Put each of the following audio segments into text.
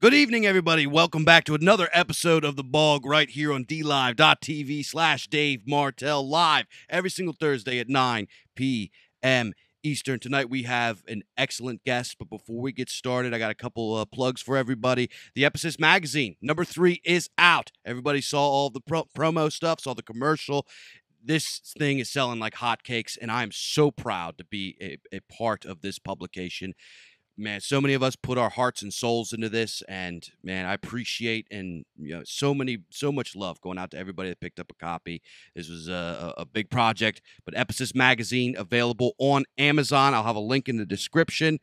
Good evening, everybody. Welcome back to another episode of The Bog right here on DLive.tv/Dave Martel live every single Thursday at 9 p.m. Eastern. Tonight we have an excellent guest, but before we get started, I got a couple plugs for everybody. The Ephesus magazine, number 3, is out. Everybody saw all the promo stuff, saw the commercial. This thing is selling like hotcakes, and I'm so proud to be a part of this publication. Man, so many of us put our hearts and souls into this, and man, I appreciate and so much love going out to everybody that picked up a copy. This was a big project, but Ephesus magazine available on Amazon. I'll have a link in the description.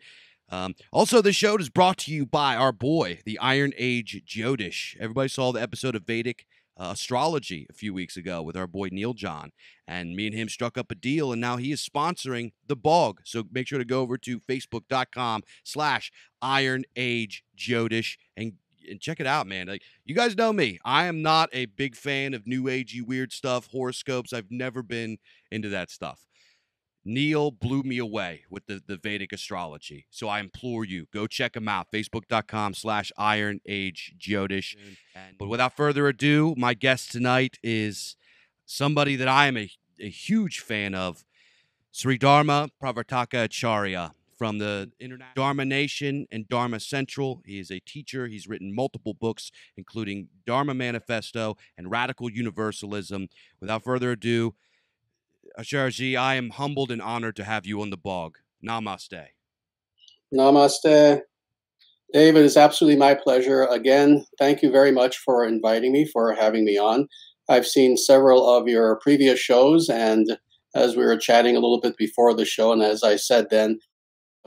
Also, this show is brought to you by our boy, the Iron Age Jyotish. Everybody saw the episode of Vedic astrology a few weeks ago with our boy Neil John, and me and him struck up a deal, and now he is sponsoring The Bog. So make sure to go over to facebook.com/Iron Age Jyotish and check it out, man. Like, you guys know me, I am not a big fan of new agey weird stuff, horoscopes. I've never been into that stuff. Neil blew me away with the Vedic astrology. So I implore you, go check him out. Facebook.com/Iron Age Jyotish. But without further ado, my guest tonight is somebody that I am a huge fan of, Sri Dharma Pravartaka Acharya from the International Dharma Nation and Dharma Central. He is a teacher. He's written multiple books, including Dharma Manifesto and Radical Universalism. Without further ado, Acharyaji, I am humbled and honored to have you on The Bog. Namaste. Namaste. David, it's absolutely my pleasure. Again, thank you very much for inviting me, for having me on. I've seen several of your previous shows, and as we were chatting a little bit before the show, and as I said then,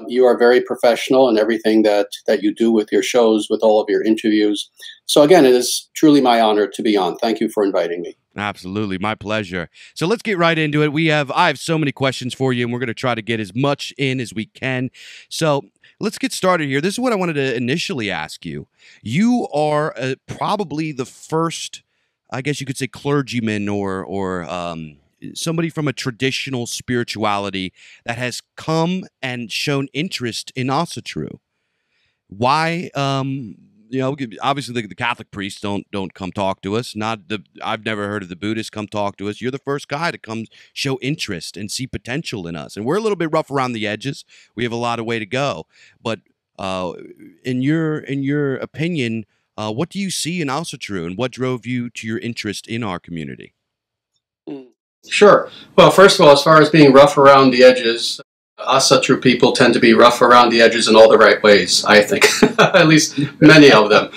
you are very professional in everything that you do with your shows, with all of your interviews. So again, it is truly my honor to be on. Thank you for inviting me. Absolutely. My pleasure. So let's get right into it. I have so many questions for you, and we're going to try to get as much in as we can. So let's get started here. This is what I wanted to initially ask you. You are probably the first, I guess you could say, clergyman or somebody from a traditional spirituality that has come and shown interest in Asatru. Why? Obviously the Catholic priests don't come talk to us. I've never heard of the Buddhists come talk to us. You're the first guy to come show interest and see potential in us. And we're a little bit rough around the edges. We have a lot of way to go. But in your opinion, what do you see in Asatru, and what drove you to your interest in our community? Sure. Well, first of all, as far as being rough around the edges, Asatru people tend to be rough around the edges in all the right ways, I think. At least many of them.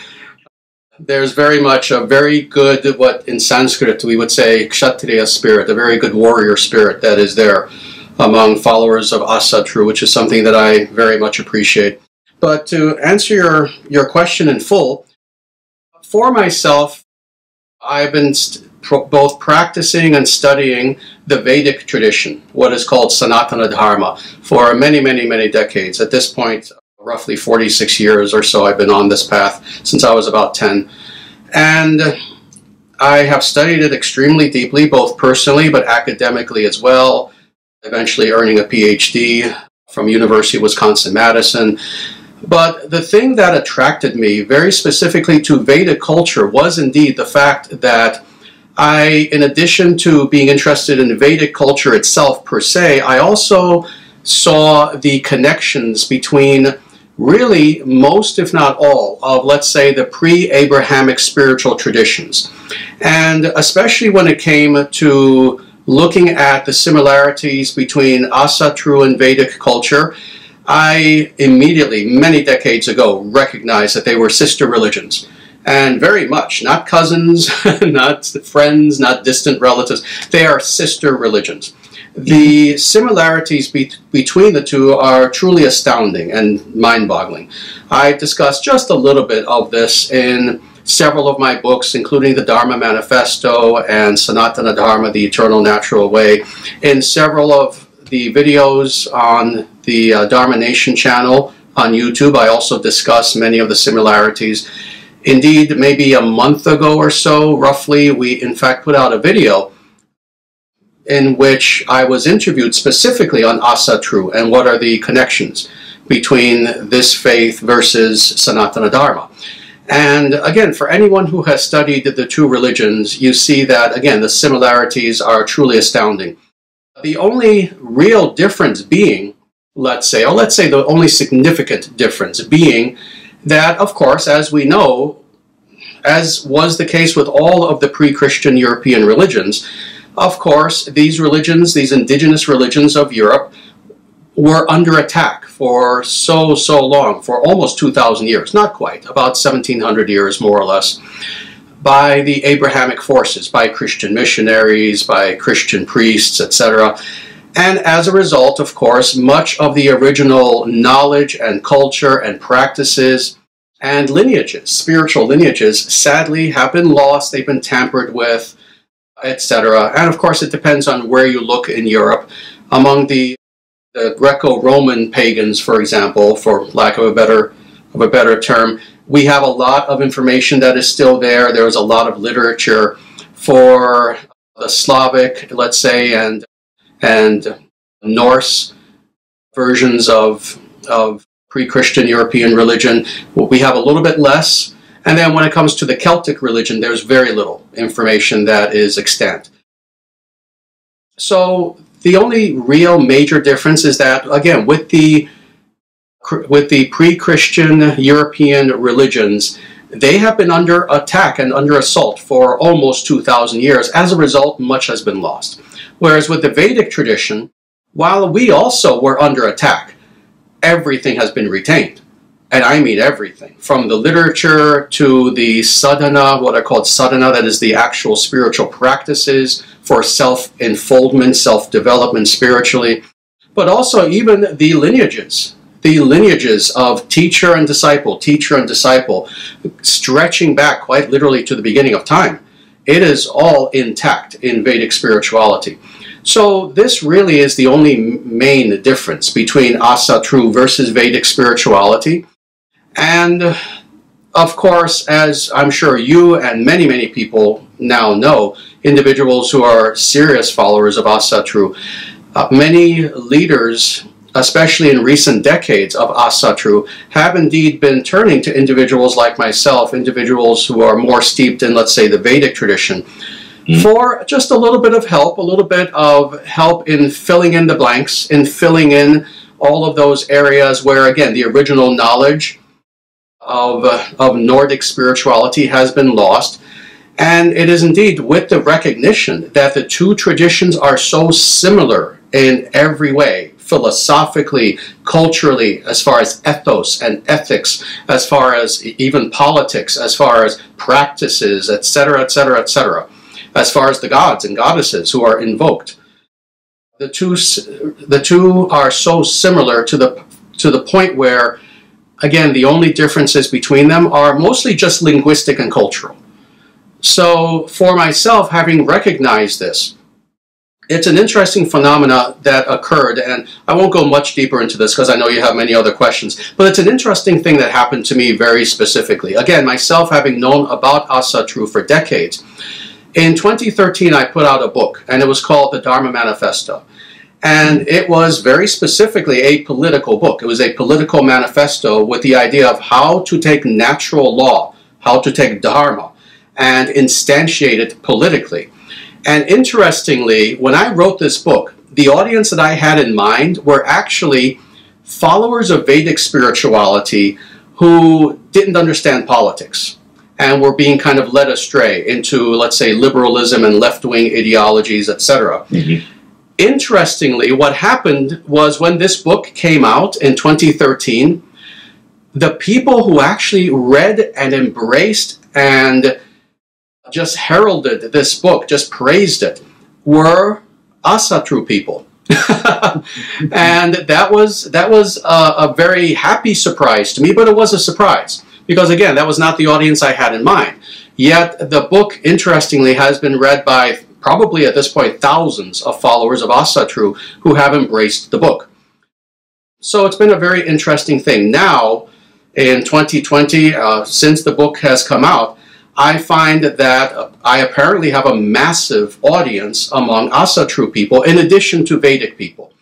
There's very much a very good, what in Sanskrit we would say, kshatriya spirit, a very good warrior spirit that is there among followers of Asatru, which is something that I very much appreciate. But to answer your question in full, for myself, I've been both practicing and studying the Vedic tradition, what is called Sanatana Dharma, for many, many, many decades. At this point, roughly 46 years or so, I've been on this path since I was about 10. And I have studied it extremely deeply, both personally but academically as well, eventually earning a PhD from University of Wisconsin-Madison. But the thing that attracted me very specifically to Vedic culture was indeed the fact that in addition to being interested in Vedic culture itself per se, I also saw the connections between really most, if not all, of, let's say, the pre-Abrahamic spiritual traditions. And especially when it came to looking at the similarities between Asatru and Vedic culture, I immediately, many decades ago, recognized that they were sister religions. And very much, not cousins, not friends, not distant relatives. They are sister religions. The similarities between the two are truly astounding and mind-boggling. I discussed just a little bit of this in several of my books, including the Dharma Manifesto and Sanatana Dharma, the Eternal Natural Way, in several of the videos on the Dharma Nation channel on YouTube. I also discuss many of the similarities. Indeed, maybe a month ago or so, roughly, we in fact put out a video in which I was interviewed specifically on Asatru and what are the connections between this faith versus Sanatana Dharma. And again, for anyone who has studied the two religions, you see that, again, the similarities are truly astounding. The only real difference being, let's say the only significant difference being that, of course, as we know, as was the case with all of the pre-Christian European religions, of course, these religions, these indigenous religions of Europe, were under attack for so long, for almost 2,000 years, not quite, about 1,700 years more or less, by the Abrahamic forces, by Christian missionaries, by Christian priests, etc. And as a result, of course, much of the original knowledge and culture and practices and lineages, spiritual lineages, sadly have been lost, they've been tampered with, etc. And of course, it depends on where you look in Europe. Among the Greco-Roman pagans, for example, for lack of a better term, we have a lot of information that is still there. There is a lot of literature for the Slavic, let's say, and Norse versions of pre-Christian European religion. We have a little bit less. And then when it comes to the Celtic religion, there's very little information that is extant. So the only real major difference is that, again, with the pre-Christian European religions, they have been under attack and under assault for almost 2,000 years. As a result, much has been lost. Whereas with the Vedic tradition, while we also were under attack, everything has been retained. And I mean everything, from the literature to the sadhana, what are called sadhana, that is the actual spiritual practices for self-enfoldment, self-development spiritually, but also even the lineages of teacher and disciple, stretching back quite literally to the beginning of time. It is all intact in Vedic spirituality. So this really is the only main difference between Asatru versus Vedic spirituality. And of course, as I'm sure you and many people now know, individuals who are serious followers of Asatru, many leaders, especially in recent decades of Asatru, have indeed been turning to individuals like myself, individuals who are more steeped in, let's say, the Vedic tradition, for just a little bit of help in filling in the blanks, in filling in all of those areas where, again, the original knowledge of Nordic spirituality has been lost. And it is indeed with the recognition that the two traditions are so similar in every way, philosophically, culturally, as far as ethos and ethics, as far as even politics, as far as practices, etc., etc., etc., as far as the gods and goddesses who are invoked. The two are so similar to the point where, again, the only differences between them are mostly just linguistic and cultural. So for myself, having recognized this, it's an interesting phenomena that occurred, and I won't go much deeper into this because I know you have many other questions, but it's an interesting thing that happened to me very specifically. Again, myself having known about Asatru for decades, in 2013 I put out a book, and it was called The Dharma Manifesto. And it was very specifically a political book. It was a political manifesto with the idea of how to take natural law, how to take Dharma, and instantiate it politically. And interestingly, when I wrote this book, the audience that I had in mind were actually followers of Vedic spirituality who didn't understand politics and were being kind of led astray into, let's say, liberalism and left-wing ideologies, etc. Interestingly, what happened was when this book came out in 2013, the people who actually read and embraced and just heralded this book, just praised it, were Asatru people. And that was a very happy surprise to me, but it was a surprise. Because again, that was not the audience I had in mind. Yet the book, interestingly, has been read by probably at this point thousands of followers of Asatru who have embraced the book. So it's been a very interesting thing. Now, in 2020, since the book has come out, I find that I apparently have a massive audience among Asatru people in addition to Vedic people.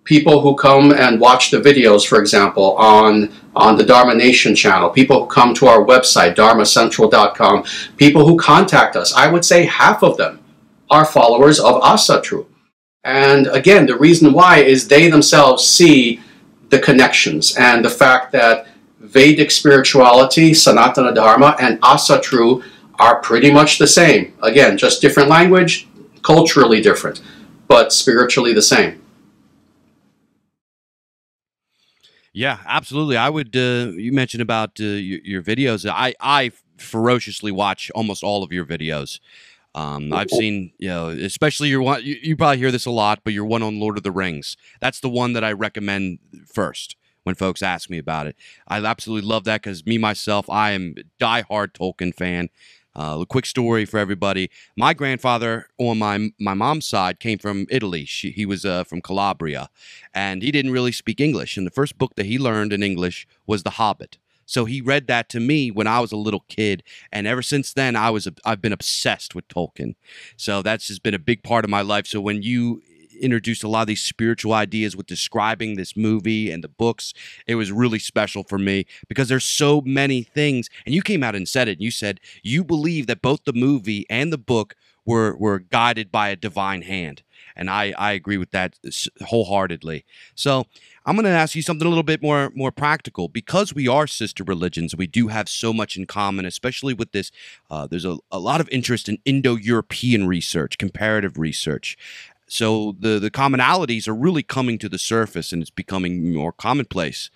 people who come and watch the videos, for example, on the Dharma Nation channel, people who come to our website, dharmacentral.com, people who contact us, I would say half of them are followers of Asatru. And again, the reason why is they themselves see the connections and the fact that Vedic spirituality, Sanatana Dharma, and Asatru are pretty much the same. Again, just different language, culturally different, but spiritually the same. Yeah, absolutely. I would. You mentioned about your videos. I ferociously watch almost all of your videos. I've seen, especially your one. You probably hear this a lot, but your one on Lord of the Rings. That's the one that I recommend first when folks ask me about it. I absolutely love that because me myself, I am a diehard Tolkien fan. A quick story for everybody. My grandfather on my mom's side came from Italy. He was from Calabria, and he didn't really speak English. And the first book that he learned in English was The Hobbit. So he read that to me when I was a little kid, and ever since then, I've been obsessed with Tolkien. So that's just been a big part of my life. So when you introduced a lot of these spiritual ideas with describing this movie and the books, it was really special for me because there's so many things. And you came out and said it. You said you believe that both the movie and the book were guided by a divine hand. And I agree with that wholeheartedly. So I'm going to ask you something a little bit more practical. Because we are sister religions, we do have so much in common, especially with this. There's a lot of interest in Indo-European research, comparative research. So the commonalities are really coming to the surface, and it's becoming more commonplace.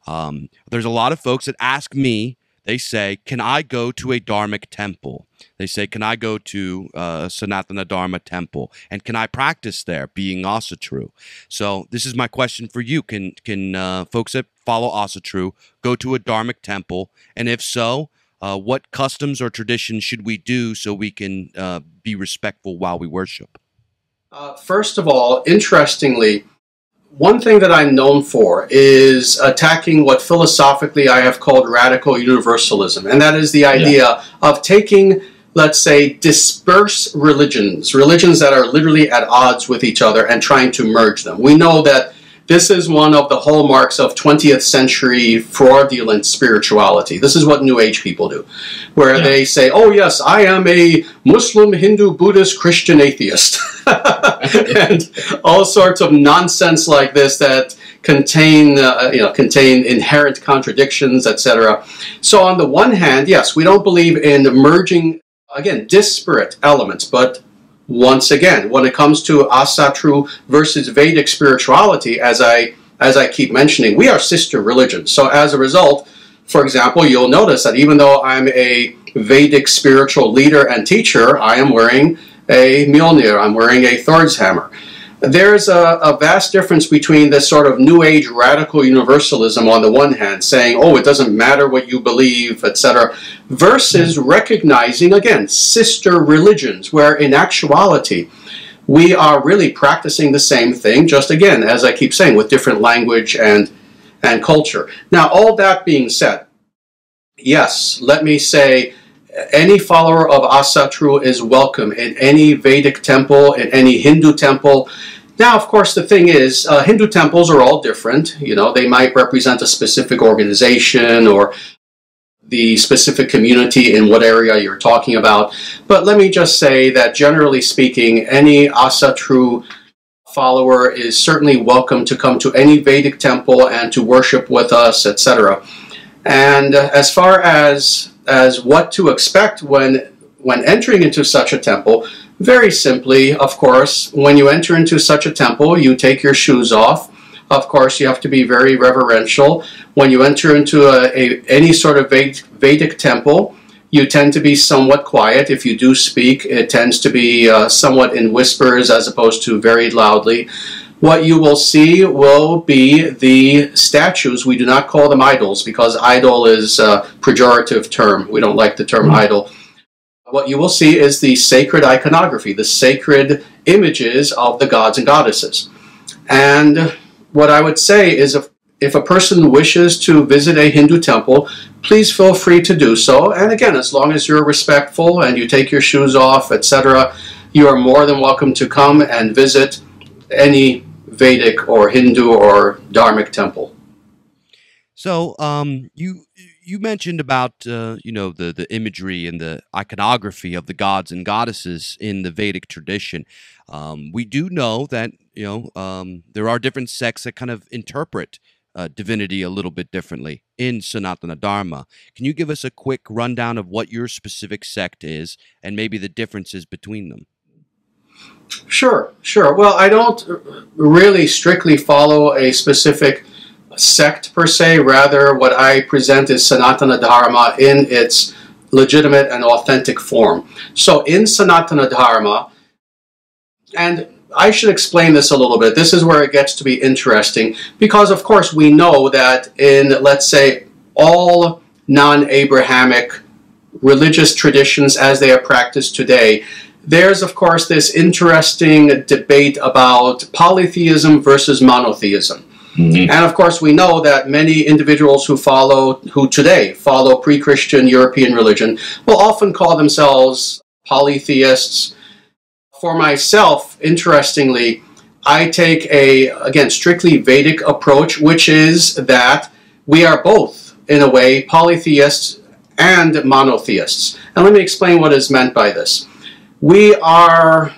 There's a lot of folks that ask me, they say, can I go to a Dharmic temple? They say, can I go to Sanatana Dharma temple? And can I practice there, being Asatru? So this is my question for you. Can folks that follow Asatru go to a Dharmic temple? And if so, what customs or traditions should we do so we can be respectful while we worship? First of all, interestingly, one thing that I'm known for is attacking what philosophically I have called radical universalism. And that is the idea of taking, let's say, dispersed religions that are literally at odds with each other and trying to merge them. We know that this is one of the hallmarks of 20th century fraudulent spirituality. This is what New Age people do, where they say, oh yes, I am a Muslim, Hindu, Buddhist, Christian atheist. And all sorts of nonsense like this that contain inherent contradictions, etc. So on the one hand, yes, we don't believe in merging, again, disparate elements, but once again, when it comes to Asatru versus Vedic spirituality, as I keep mentioning, we are sister religions. So as a result, for example, you'll notice that even though I'm a Vedic spiritual leader and teacher, I am wearing a Mjolnir, I'm wearing a Thor's hammer. There's a vast difference between this sort of New Age radical universalism on the one hand, saying, oh, it doesn't matter what you believe, etc., versus recognizing, again, sister religions, where in actuality, we are really practicing the same thing, just again, as I keep saying, with different language and culture. Now, all that being said, yes, let me say, any follower of Asatru is welcome in any Vedic temple, in any Hindu temple. Now, of course, the thing is, Hindu temples are all different. You know, they might represent a specific organization or the specific community in what area you're talking about. But let me just say that generally speaking, any Asatru follower is certainly welcome to come to any Vedic temple and to worship with us, etc. And as far as what to expect when entering into such a temple, very simply, of course, when you enter into such a temple, you take your shoes off. Of course, you have to be very reverential. When you enter into any sort of Vedic temple, you tend to be somewhat quiet. If you do speak, it tends to be somewhat in whispers as opposed to very loudly. What you will see will be the statues. We do not call them idols because idol is a pejorative term. We don't like the term idol. What you will see is the sacred iconography, the sacred images of the gods and goddesses. And what I would say is if a person wishes to visit a Hindu temple, please feel free to do so. And again, as long as you're respectful and you take your shoes off, etc., you are more than welcome to come and visit any Vedic or Hindu or Dharmic temple. So, you mentioned about you know, the imagery and the iconography of the gods and goddesses in the Vedic tradition. We do know that, you know, there are different sects that kind of interpret divinity a little bit differently in Sanatana Dharma. Can you give us a quick rundown of what your specific sect is and maybe the differences between them? Sure, sure. Well, I don't really strictly follow a specific sect per se. Rather, what I present is Sanatana Dharma in its legitimate and authentic form. So in Sanatana Dharma, and I should explain this a little bit. This is where it gets to be interesting because, of course, we know that in, let's say, all non-Abrahamic religious traditions as they are practiced today, there's, of course, this interesting debate about polytheism versus monotheism. Mm-hmm. And, of course, we know that many individuals who today follow pre-Christian European religion will often call themselves polytheists. For myself, interestingly, I take a, again, strictly Vedic approach, which is that we are both, in a way, polytheists and monotheists. And let me explain what is meant by this. We are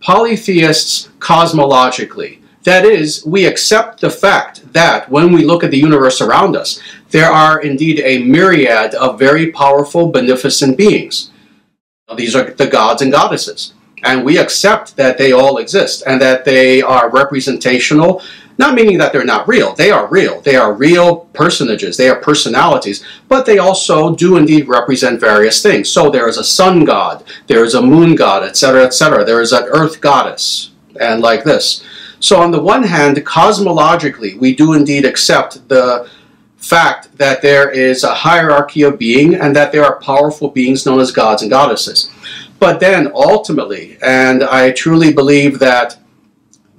polytheists cosmologically. That is, we accept the fact that when we look at the universe around us, there are indeed a myriad of very powerful, beneficent beings. These are the gods and goddesses. And we accept that they all exist and that they are representational, not meaning that they're not real. They are real. They are real personages. They are personalities, but they also do indeed represent various things. So there is a sun god, there is a moon god, etc., etc. There is an earth goddess, and like this. So on the one hand, cosmologically, we do indeed accept the fact that there is a hierarchy of being and that there are powerful beings known as gods and goddesses. But then ultimately, and I truly believe that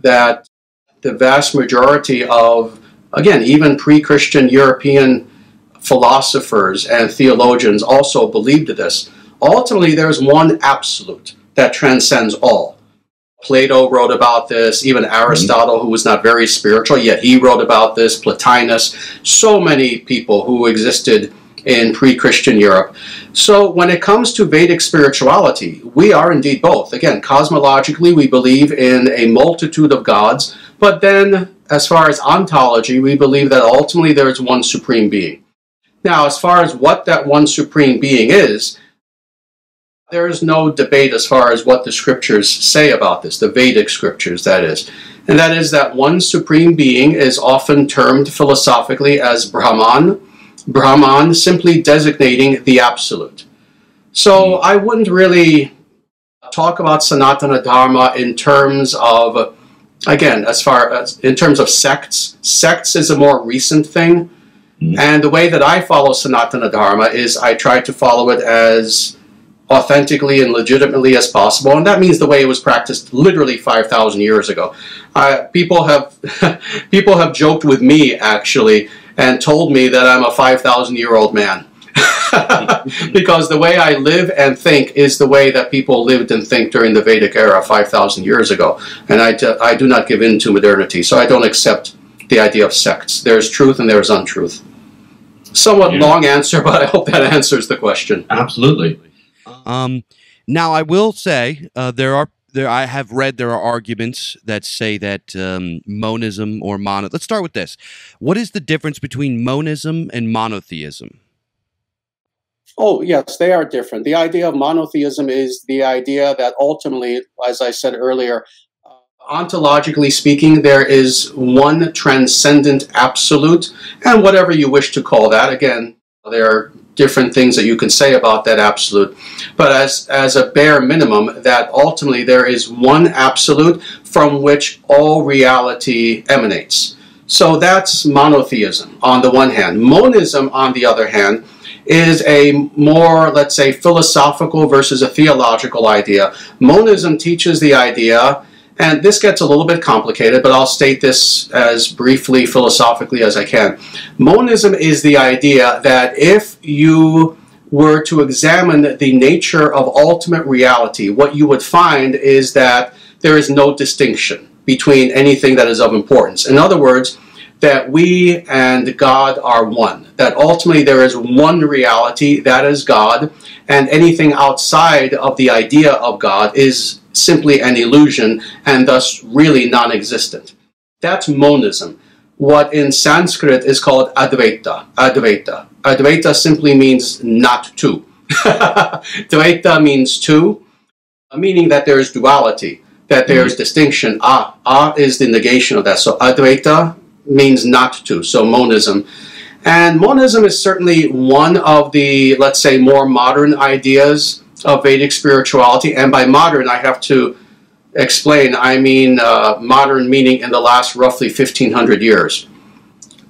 the vast majority of, again, even pre-Christian European philosophers and theologians also believed this, ultimately there's one absolute that transcends all. Plato wrote about this, even Aristotle, who was not very spiritual, yet he wrote about this, Plotinus, so many people who existed in pre-Christian Europe. So when it comes to Vedic spirituality, we are indeed both. Again, cosmologically, we believe in a multitude of gods, but then as far as ontology, we believe that ultimately there is one supreme being. Now, as far as what that one supreme being is, there is no debate as far as what the scriptures say about this, the Vedic scriptures, that is. And that is that one supreme being is often termed philosophically as Brahman, Brahman simply designating the absolute. So I wouldn't really talk about Sanatana Dharma in terms of, again, as far as in terms of sects. Sects is a more recent thing. And the way that I follow Sanatana Dharma is I try to follow it as authentically and legitimately as possible, and that means the way it was practiced literally 5,000 years ago. People have joked with me, actually, and told me that I'm a 5,000-year-old man. Because the way I live and think is the way that people lived and think during the Vedic era 5,000 years ago. And I do not give in to modernity, so I don't accept the idea of sects. There's truth and there's untruth. Somewhat long answer, but I hope that answers the question. Absolutely. Now, I will say I have read there are arguments that say that monism or let's start with this. What is the difference between monism and monotheism? Oh, yes, they are different. The idea of monotheism is the idea that ultimately, as I said earlier, ontologically speaking, there is one transcendent absolute, and whatever you wish to call that. Again, there are different things that you can say about that absolute, but as a bare minimum, that ultimately there is one absolute from which all reality emanates. So that's monotheism on the one hand. Monism, on the other hand, is a more, let's say, philosophical versus a theological idea. Monism teaches the idea, and this gets a little bit complicated, but I'll state this as briefly philosophically as I can. Monism is the idea that if you were to examine the nature of ultimate reality, what you would find is that there is no distinction. between anything that is of importance. In other words, that we and God are one, that ultimately there is one reality, that is God, and anything outside of the idea of God is simply an illusion and thus really non-existent. That's monism. What in Sanskrit is called Advaita. Advaita. Advaita simply means not two. Dvaita means two, meaning that there is duality, that there is distinction. Is the negation of that. So Advaita means not to, so monism. And monism is certainly one of the, let's say, more modern ideas of Vedic spirituality. And by modern, I have to explain, I mean modern meaning in the last roughly 1500 years.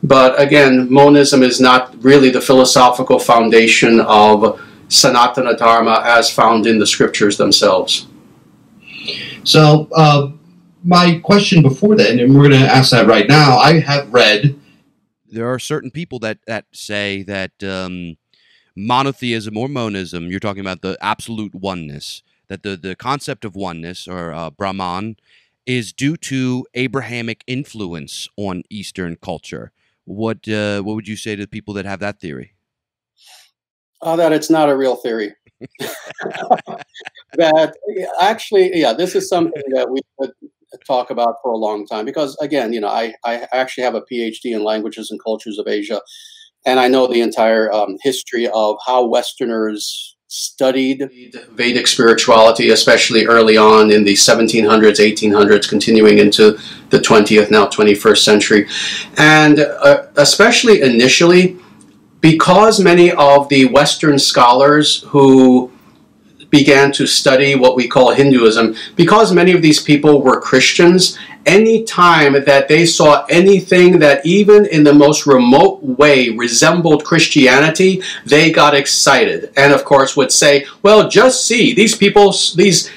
But again, monism is not really the philosophical foundation of Sanatana Dharma as found in the scriptures themselves. So, my question before that, and we're going to ask that right now, I have read... There are certain people that say that monotheism or monism, you're talking about the absolute oneness, that the concept of oneness, or Brahman, is due to Abrahamic influence on Eastern culture. What would you say to people that have that theory? That it's not a real theory. That actually, yeah, this is something that we could talk about for a long time, because again, you know, I actually have a PhD in languages and cultures of Asia, and I know the entire history of how Westerners studied Vedic spirituality, especially early on in the 1700s, 1800s, continuing into the 20th, now 21st century. And especially initially, because many of the Western scholars who began to study what we call Hinduism, because many of these people were Christians, any time that they saw anything that even in the most remote way resembled Christianity, they got excited. And of course would say, well, just see, these people, these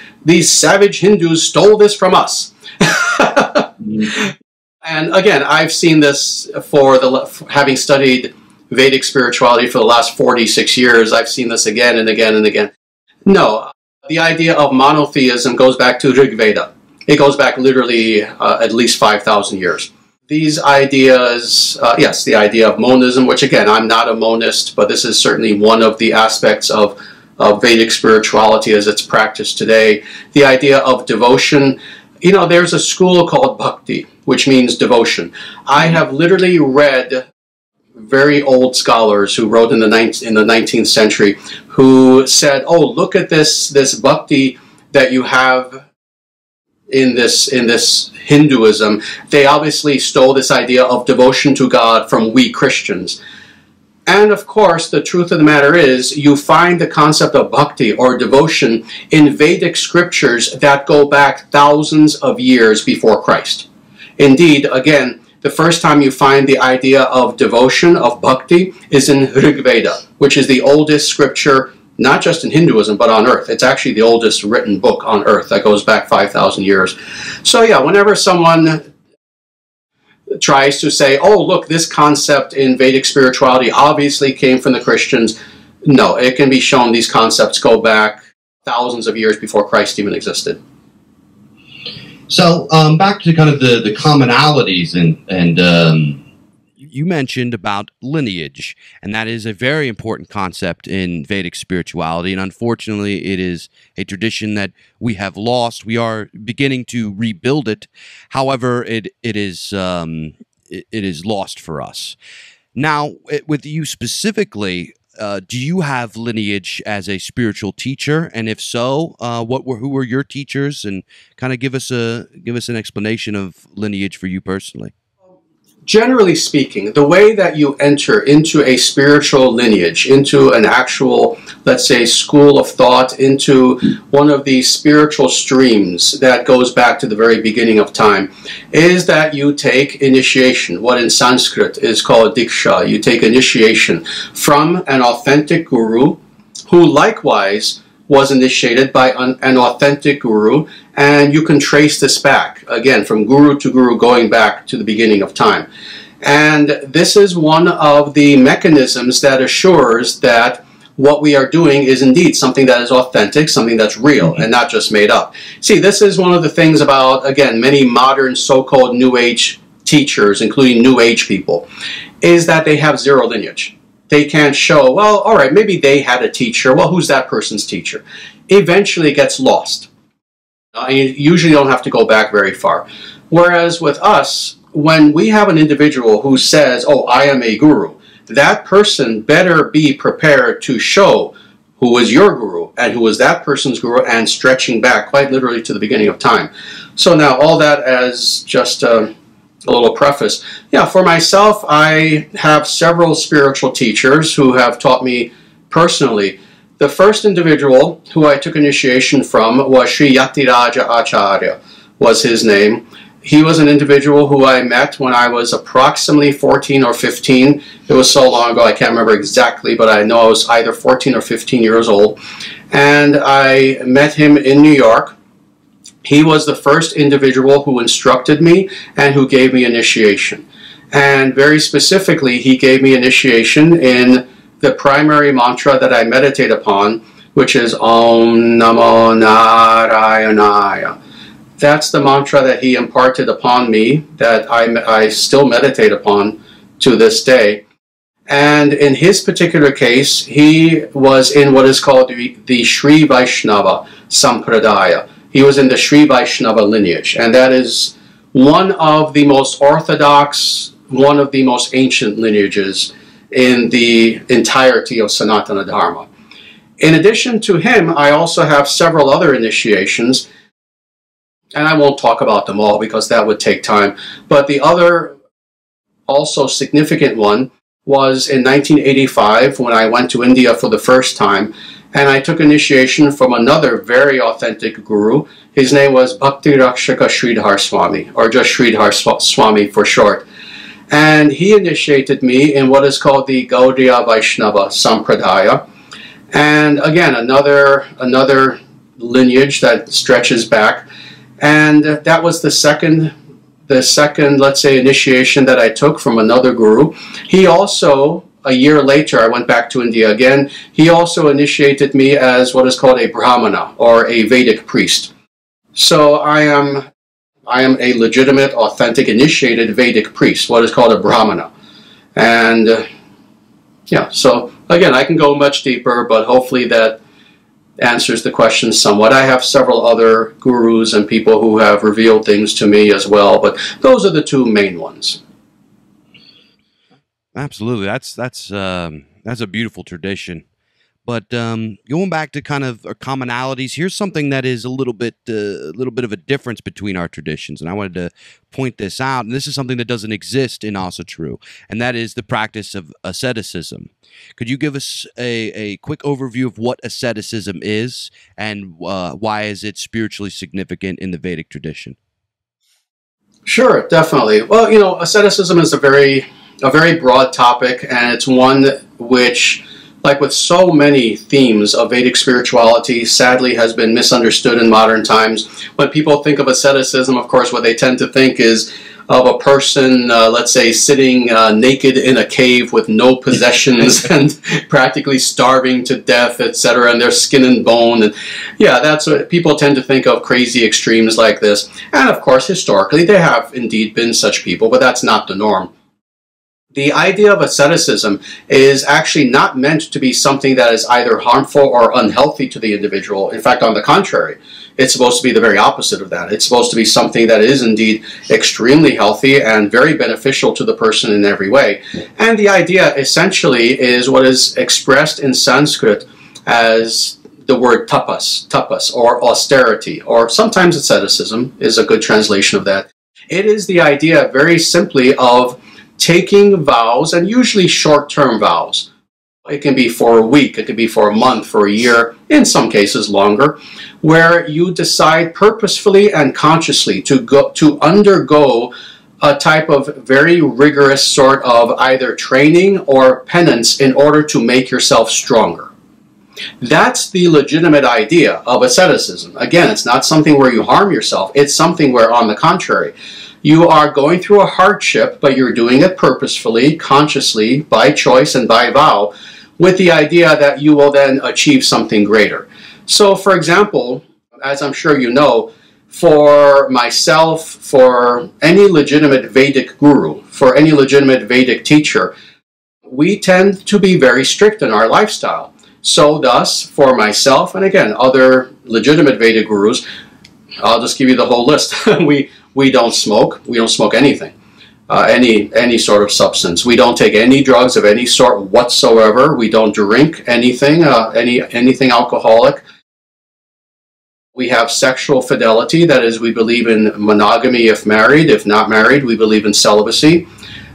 savage Hindus stole this from us. And again, I've seen this having studied Vedic spirituality for the last 46 years. I've seen this again and again and again. No, the idea of monotheism goes back to Rig Veda. It goes back literally at least 5,000 years. These ideas, yes, the idea of monism, which again, I'm not a monist, but this is certainly one of the aspects of Vedic spirituality as it's practiced today. The idea of devotion. You know, there's a school called Bhakti, which means devotion. I have literally read very old scholars who wrote in the 19th century who said, oh, look at this bhakti that you have in this Hinduism. They obviously stole this idea of devotion to God from we Christians. And of course, the truth of the matter is, you find the concept of bhakti or devotion in Vedic scriptures that go back thousands of years before Christ. Indeed, again, the first time you find the idea of devotion, of bhakti, is in Rig Veda, which is the oldest scripture, not just in Hinduism, but on earth. It's actually the oldest written book on earth that goes back 5,000 years. So yeah, whenever someone tries to say, oh, look, this concept in Vedic spirituality obviously came from the Christians, no, it can be shown these concepts go back thousands of years before Christ even existed. So back to kind of the commonalities and you mentioned about lineage, and that is a very important concept in Vedic spirituality, and unfortunately it is a tradition that we have lost. We are beginning to rebuild it. However, it is lost for us. Now, with you specifically, do you have lineage as a spiritual teacher? And if so, who were your teachers? And kind of give us an explanation of lineage for you personally. Generally speaking, the way that you enter into a spiritual lineage, into an actual, let's say, school of thought, into one of these spiritual streams that goes back to the very beginning of time, is that you take initiation, what in Sanskrit is called diksha. You take initiation from an authentic guru who likewise was initiated by an authentic guru, and you can trace this back, again, from guru to guru, going back to the beginning of time. And this is one of the mechanisms that assures that what we are doing is indeed something that is authentic, something that's real, and not just made up. See, this is one of the things about, again, many modern so-called New Age teachers, including New Age people, is that they have zero lineage. They can't show, well, all right, maybe they had a teacher. Well, who's that person's teacher? Eventually it gets lost. You usually don't have to go back very far. Whereas with us, when we have an individual who says, oh, I am a guru, that person better be prepared to show who is your guru and who is that person's guru, and stretching back quite literally to the beginning of time. So now all that as just a little preface. Yeah, for myself, I have several spiritual teachers who have taught me personally. The first individual who I took initiation from was Sri Dharma Acharya, was his name. He was an individual who I met when I was approximately 14 or 15. It was so long ago, I can't remember exactly, but I know I was either 14 or 15 years old. And I met him in New York. He was the first individual who instructed me and who gave me initiation. And very specifically, he gave me initiation in the primary mantra that I meditate upon, which is Om Namo Narayanaya. That's the mantra that he imparted upon me, that I still meditate upon to this day. And in his particular case, he was in what is called the Sri Vaishnava Sampradaya. He was in the Sri Vaishnava lineage, and that is one of the most orthodox, one of the most ancient lineages in the entirety of Sanatana Dharma. In addition to him, I also have several other initiations, and I won't talk about them all because that would take time. But the other also significant one was in 1985 when I went to India for the first time, and I took initiation from another very authentic guru. His name was Bhakti Rakshaka Sridhar Swami, or just Sridhar Swami for short. And he initiated me in what is called the Gaudiya Vaishnava Sampradaya. And again, another lineage that stretches back. And that was the second, let's say, initiation that I took from another guru. He also, a year later, I went back to India again. He also initiated me as what is called a Brahmana, or a Vedic priest. So I am a legitimate, authentic, initiated Vedic priest, what is called a Brahmana. And yeah, so again, I can go much deeper, but hopefully that answers the question somewhat. I have several other gurus and people who have revealed things to me as well, but those are the two main ones. Absolutely, that's a beautiful tradition. But going back to kind of our commonalities, here's something that is a little bit of a difference between our traditions, and I wanted to point this out. And this is something that doesn't exist in Asatru, and that is the practice of asceticism. Could you give us a quick overview of what asceticism is, and why is it spiritually significant in the Vedic tradition? Sure, definitely. Well, you know, asceticism is a very broad topic, and it's one which, like with so many themes of Vedic spirituality, sadly has been misunderstood in modern times. When people think of asceticism, of course, what they tend to think is of a person, let's say, sitting naked in a cave with no possessions and practically starving to death, etc., and their skin and bone. And yeah, that's what people tend to think of, crazy extremes like this. And of course, historically, there have indeed been such people, but that's not the norm. The idea of asceticism is actually not meant to be something that is either harmful or unhealthy to the individual. In fact, on the contrary, it's supposed to be the very opposite of that. It's supposed to be something that is indeed extremely healthy and very beneficial to the person in every way. And the idea essentially is what is expressed in Sanskrit as the word tapas, or austerity, or sometimes asceticism is a good translation of that. It is the idea very simply of taking vows, and usually short-term vows. It can be for a week, it can be for a month, for a year, in some cases longer, where you decide purposefully and consciously to undergo a type of very rigorous sort of either training or penance in order to make yourself stronger. That's the legitimate idea of asceticism. Again, it's not something where you harm yourself, it's something where, on the contrary, you are going through a hardship, but you're doing it purposefully, consciously, by choice and by vow, with the idea that you will then achieve something greater. So, for example, as I'm sure you know, for myself, for any legitimate Vedic guru, for any legitimate Vedic teacher, we tend to be very strict in our lifestyle. So thus, for myself, and again, other legitimate Vedic gurus, I'll just give you the whole list. we don't smoke. We don't smoke anything, any sort of substance. We don't take any drugs of any sort whatsoever. We don't drink anything, anything alcoholic. We have sexual fidelity. That is, we believe in monogamy if married. If not married, we believe in celibacy.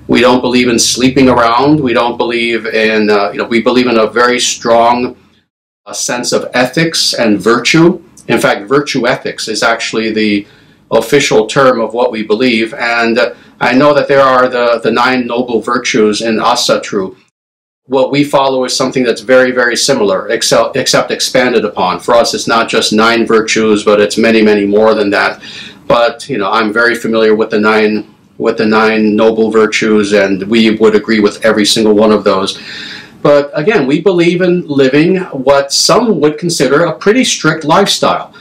We don't believe in sleeping around. We don't believe in, we believe in a very strong sense of ethics and virtue. In fact, virtue ethics is actually the official term of what we believe. And I know that there are the 9 noble virtues in Asatru. What we follow is something that's very, very similar, except expanded upon. For us, it's not just 9 virtues, but it's many, many more than that. But, I'm very familiar with the nine noble virtues, and we would agree with every single one of those. But again, we believe in living what some would consider a pretty strict lifestyle.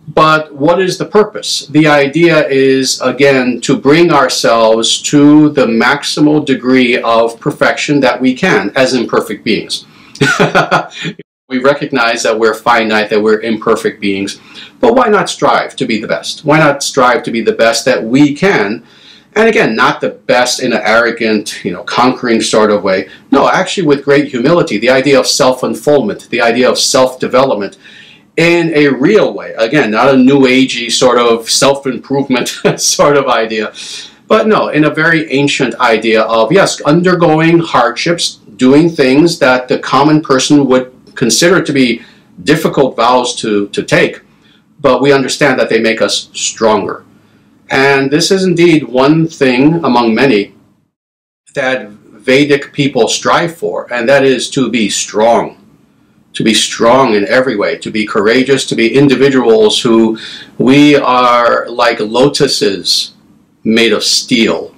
But what is the purpose? The idea is, again, to bring ourselves to the maximal degree of perfection that we can as imperfect beings. We recognize that we're finite, that we're imperfect beings, but why not strive to be the best? Why not strive to be the best that we can? And again, not the best in an arrogant, conquering sort of way. No, actually with great humility, the idea of self-unfoldment, the idea of self-development, in a real way. Again, not a new agey sort of self-improvement sort of idea, but no, in a very ancient idea of, yes, undergoing hardships, doing things that the common person would consider to be difficult vows to take, but we understand that they make us stronger. And this is indeed one thing among many that Vedic people strive for, and that is to be strong. To be strong in every way, to be courageous, to be individuals who we are like lotuses made of steel.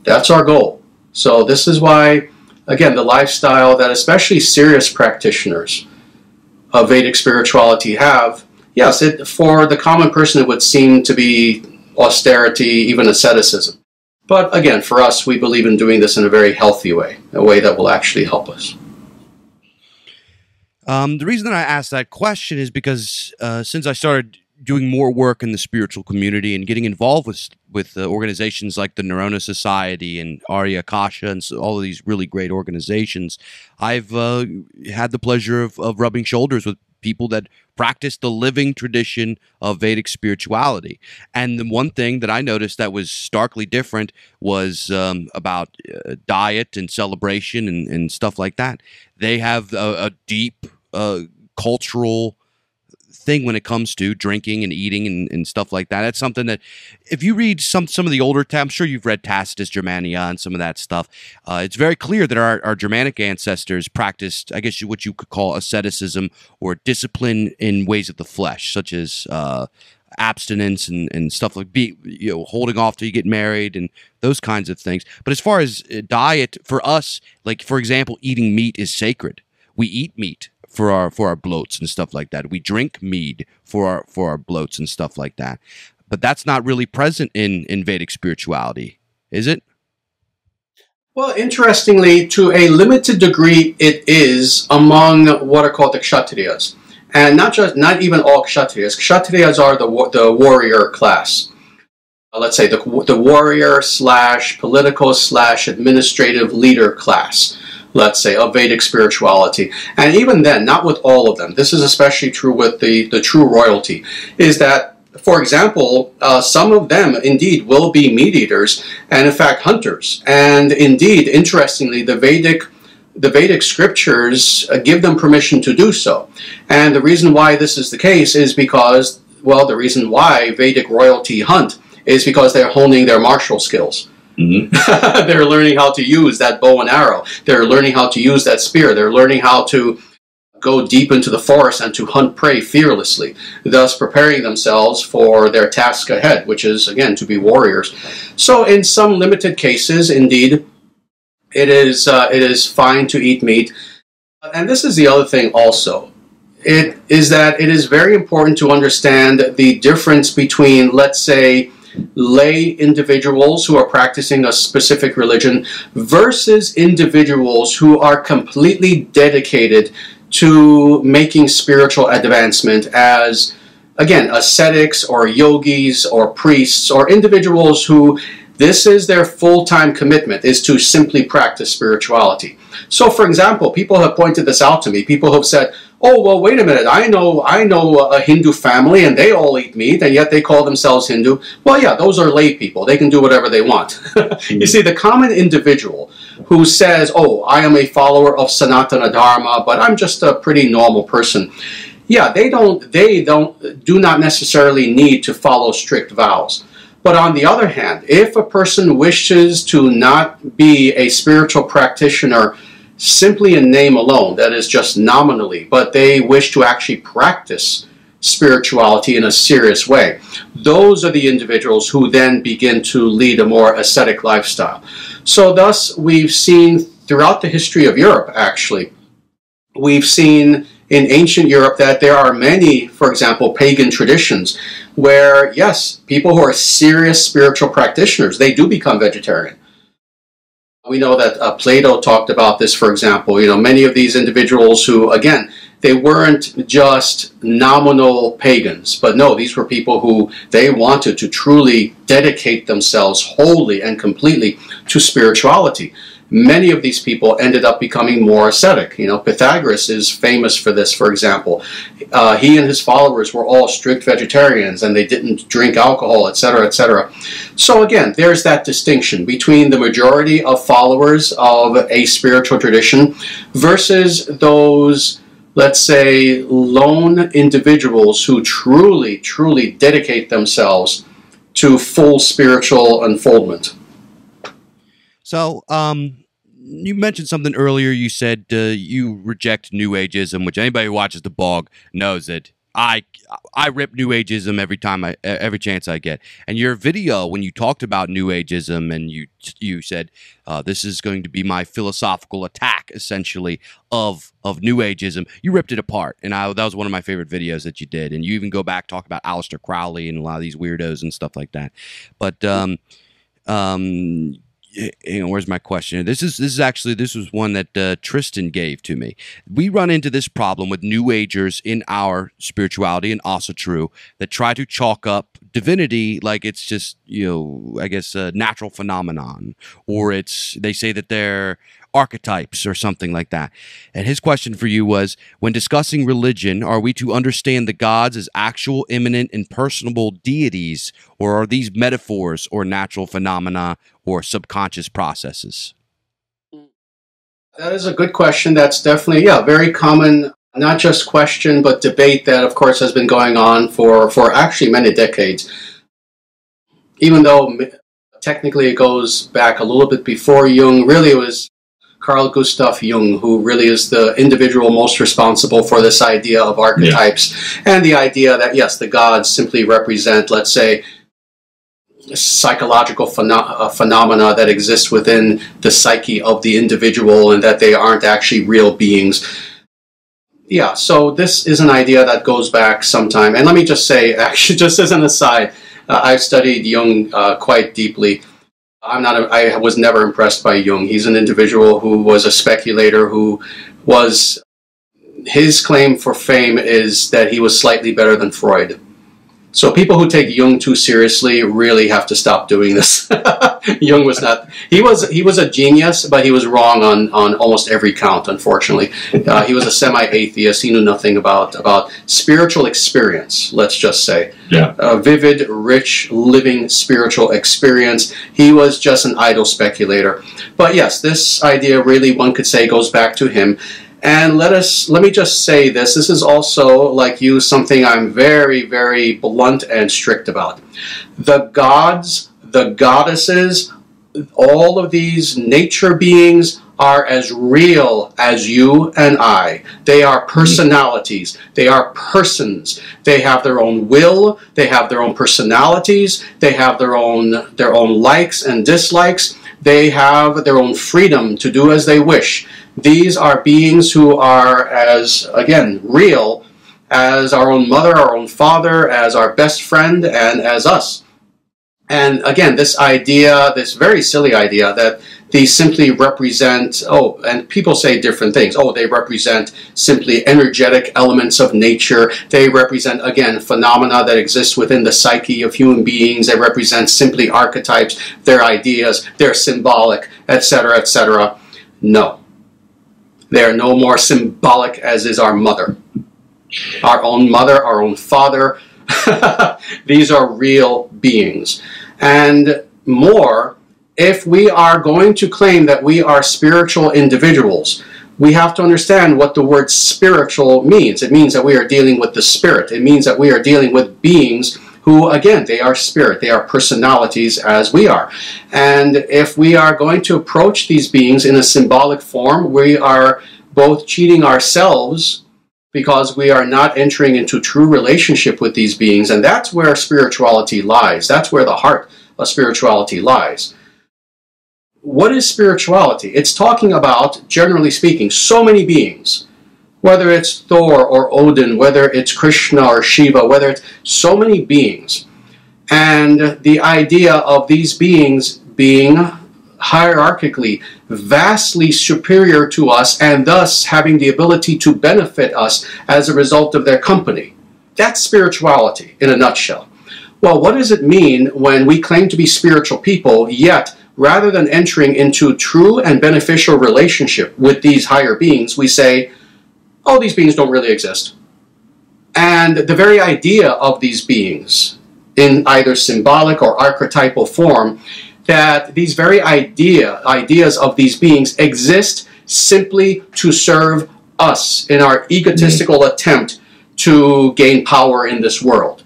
That's our goal. So this is why, again, the lifestyle that especially serious practitioners of Vedic spirituality have, yes, for the common person it would seem to be austerity, even asceticism. But again, for us, we believe in doing this in a very healthy way, a way that will actually help us. The reason that I asked that question is because since I started doing more work in the spiritual community and getting involved with organizations like the Neurona Society and Arya Kasha and all of these really great organizations, I've had the pleasure of rubbing shoulders with people that practice the living tradition of Vedic spirituality. And the one thing that I noticed that was starkly different was about diet and celebration and stuff like that. They have a deep cultural thing when it comes to drinking and eating and stuff like that. That's something that, if you read some of the older, I'm sure you've read Tacitus Germania and some of that stuff. It's very clear that our Germanic ancestors practiced, I guess, what you could call asceticism or discipline in ways of the flesh, such as abstinence and stuff like holding off till you get married and those kinds of things. But as far as diet, for us, like for example, eating meat is sacred. We eat meat for our bloats and stuff like that. We drink mead for our bloats and stuff like that. But that's not really present in Vedic spirituality, is it? Well, interestingly, to a limited degree, it is among what are called the Kshatriyas. And not even all Kshatriyas. Kshatriyas are the warrior class. Let's say the warrior / political / administrative leader class, let's say, of Vedic spirituality. And even then, not with all of them, this is especially true with the true royalty, is that, for example, some of them indeed will be meat eaters and in fact hunters. And indeed, interestingly, the Vedic scriptures give them permission to do so. And the reason why this is the case is because, well, the reason why Vedic royalty hunt is because they're honing their martial skills. Mm-hmm. They're learning how to use that bow and arrow. They're learning how to use that spear. They're learning how to go deep into the forest and to hunt prey fearlessly, thus preparing themselves for their task ahead, which is, again, to be warriors. So in some limited cases, indeed, it is fine to eat meat. And this is the other thing also. It is that it is very important to understand the difference between, let's say, lay individuals who are practicing a specific religion versus individuals who are completely dedicated to making spiritual advancement as, again, ascetics or yogis or priests or individuals who this is their full-time commitment, is to simply practice spirituality. So, for example, people have pointed this out to me. People have said, oh, well, wait a minute, I know a Hindu family and they all eat meat and yet they call themselves Hindu. Well, yeah, those are lay people. They can do whatever they want. You see, the common individual who says, oh, I am a follower of Sanatana Dharma, but I'm just a pretty normal person. Yeah, they do not necessarily need to follow strict vows. But on the other hand, if a person wishes to not be a spiritual practitioner simply in name alone, that is just nominally, but they wish to actually practice spirituality in a serious way, those are the individuals who then begin to lead a more ascetic lifestyle. So thus, we've seen throughout the history of Europe, actually, we've seen in ancient Europe that there are many, for example, pagan traditions where, yes, people who are serious spiritual practitioners, they do become vegetarian. We know that Plato talked about this, for example. You know, many of these individuals who, again, they weren't just nominal pagans, but no, these were people who they wanted to truly dedicate themselves wholly and completely to spirituality. Many of these people ended up becoming more ascetic. You know, Pythagoras is famous for this, for example. He and his followers were all strict vegetarians and they didn't drink alcohol, etc., etc. So again, there's that distinction between the majority of followers of a spiritual tradition versus those, let's say, lone individuals who truly, truly dedicate themselves to full spiritual unfoldment. So, you mentioned something earlier. You said you reject New Ageism, which anybody who watches the blog knows that I rip New Ageism every chance I get. And your video, when you talked about New Ageism, and you said this is going to be my philosophical attack, essentially, of New Ageism, you ripped it apart, and that was one of my favorite videos that you did. And you even go back talk about Aleister Crowley and a lot of these weirdos and stuff like that. But you know, where's my question? This was one that Tristan gave to me. We run into this problem with New Agers in our spirituality and Asatru that try to chalk up divinity like it's just, you know, I guess a natural phenomenon, or they say that they're archetypes or something like that. And his question for you was, when discussing religion, are we to understand the gods as actual, immanent, and personable deities, or are these metaphors or natural phenomena or subconscious processes? That is a good question. That's definitely, yeah, very common, not just question, but debate that, of course, has been going on for actually many decades. Even though technically it goes back a little bit before Jung, really it was Carl Gustav Jung, who really is the individual most responsible for this idea of archetypes, and the idea that, yes, the gods simply represent, let's say, psychological phenomena that exist within the psyche of the individual and that they aren't actually real beings. Yeah, so this is an idea that goes back some time. And let me just say, actually, just as an aside, I've studied Jung quite deeply. I was never impressed by Jung. He's an individual who was a speculator his claim for fame is that he was slightly better than Freud. So people who take Jung too seriously really have to stop doing this. Jung was not, he was a genius, but he was wrong on almost every count, unfortunately. He was a semi-atheist. He knew nothing about spiritual experience, let's just say. Yeah. A vivid, rich, living spiritual experience. He was just an idle speculator. But yes, this idea really, one could say, goes back to him. And let me just say this. This is also, like you, something I'm very, very blunt and strict about. The gods, the goddesses, all of these nature beings are as real as you and I. They are personalities. They are persons. They have their own will. They have their own personalities. They have their own likes and dislikes. They have their own freedom to do as they wish. These are beings who are as, again, real as our own mother, our own father, as our best friend, and as us. And again, this idea, this very silly idea that these simply represent, and people say different things. They represent simply energetic elements of nature. They represent, again, phenomena that exist within the psyche of human beings. They represent simply archetypes, their ideas, they're symbolic, etc., etc. No. They are no more symbolic as is our mother. Our own mother, our own father. These are real beings. And more, if we are going to claim that we are spiritual individuals, we have to understand what the word spiritual means. It means that we are dealing with the spirit. It means that we are dealing with beings who, again, they are spirit. They are personalities as we are. And if we are going to approach these beings in a symbolic form, we are both cheating ourselves because we are not entering into true relationship with these beings. And that's where spirituality lies. That's where the heart of spirituality lies. What is spirituality? It's talking about, generally speaking, so many beings. Whether it's Thor or Odin, whether it's Krishna or Shiva, whether it's so many beings. And the idea of these beings being hierarchically vastly superior to us and thus having the ability to benefit us as a result of their company. That's spirituality in a nutshell. Well, what does it mean when we claim to be spiritual people, yet rather than entering into true and beneficial relationship with these higher beings, we say, these beings don't really exist. And the very idea of these beings, in either symbolic or archetypal form, that these very ideas of these beings exist simply to serve us in our egotistical attempt to gain power in this world.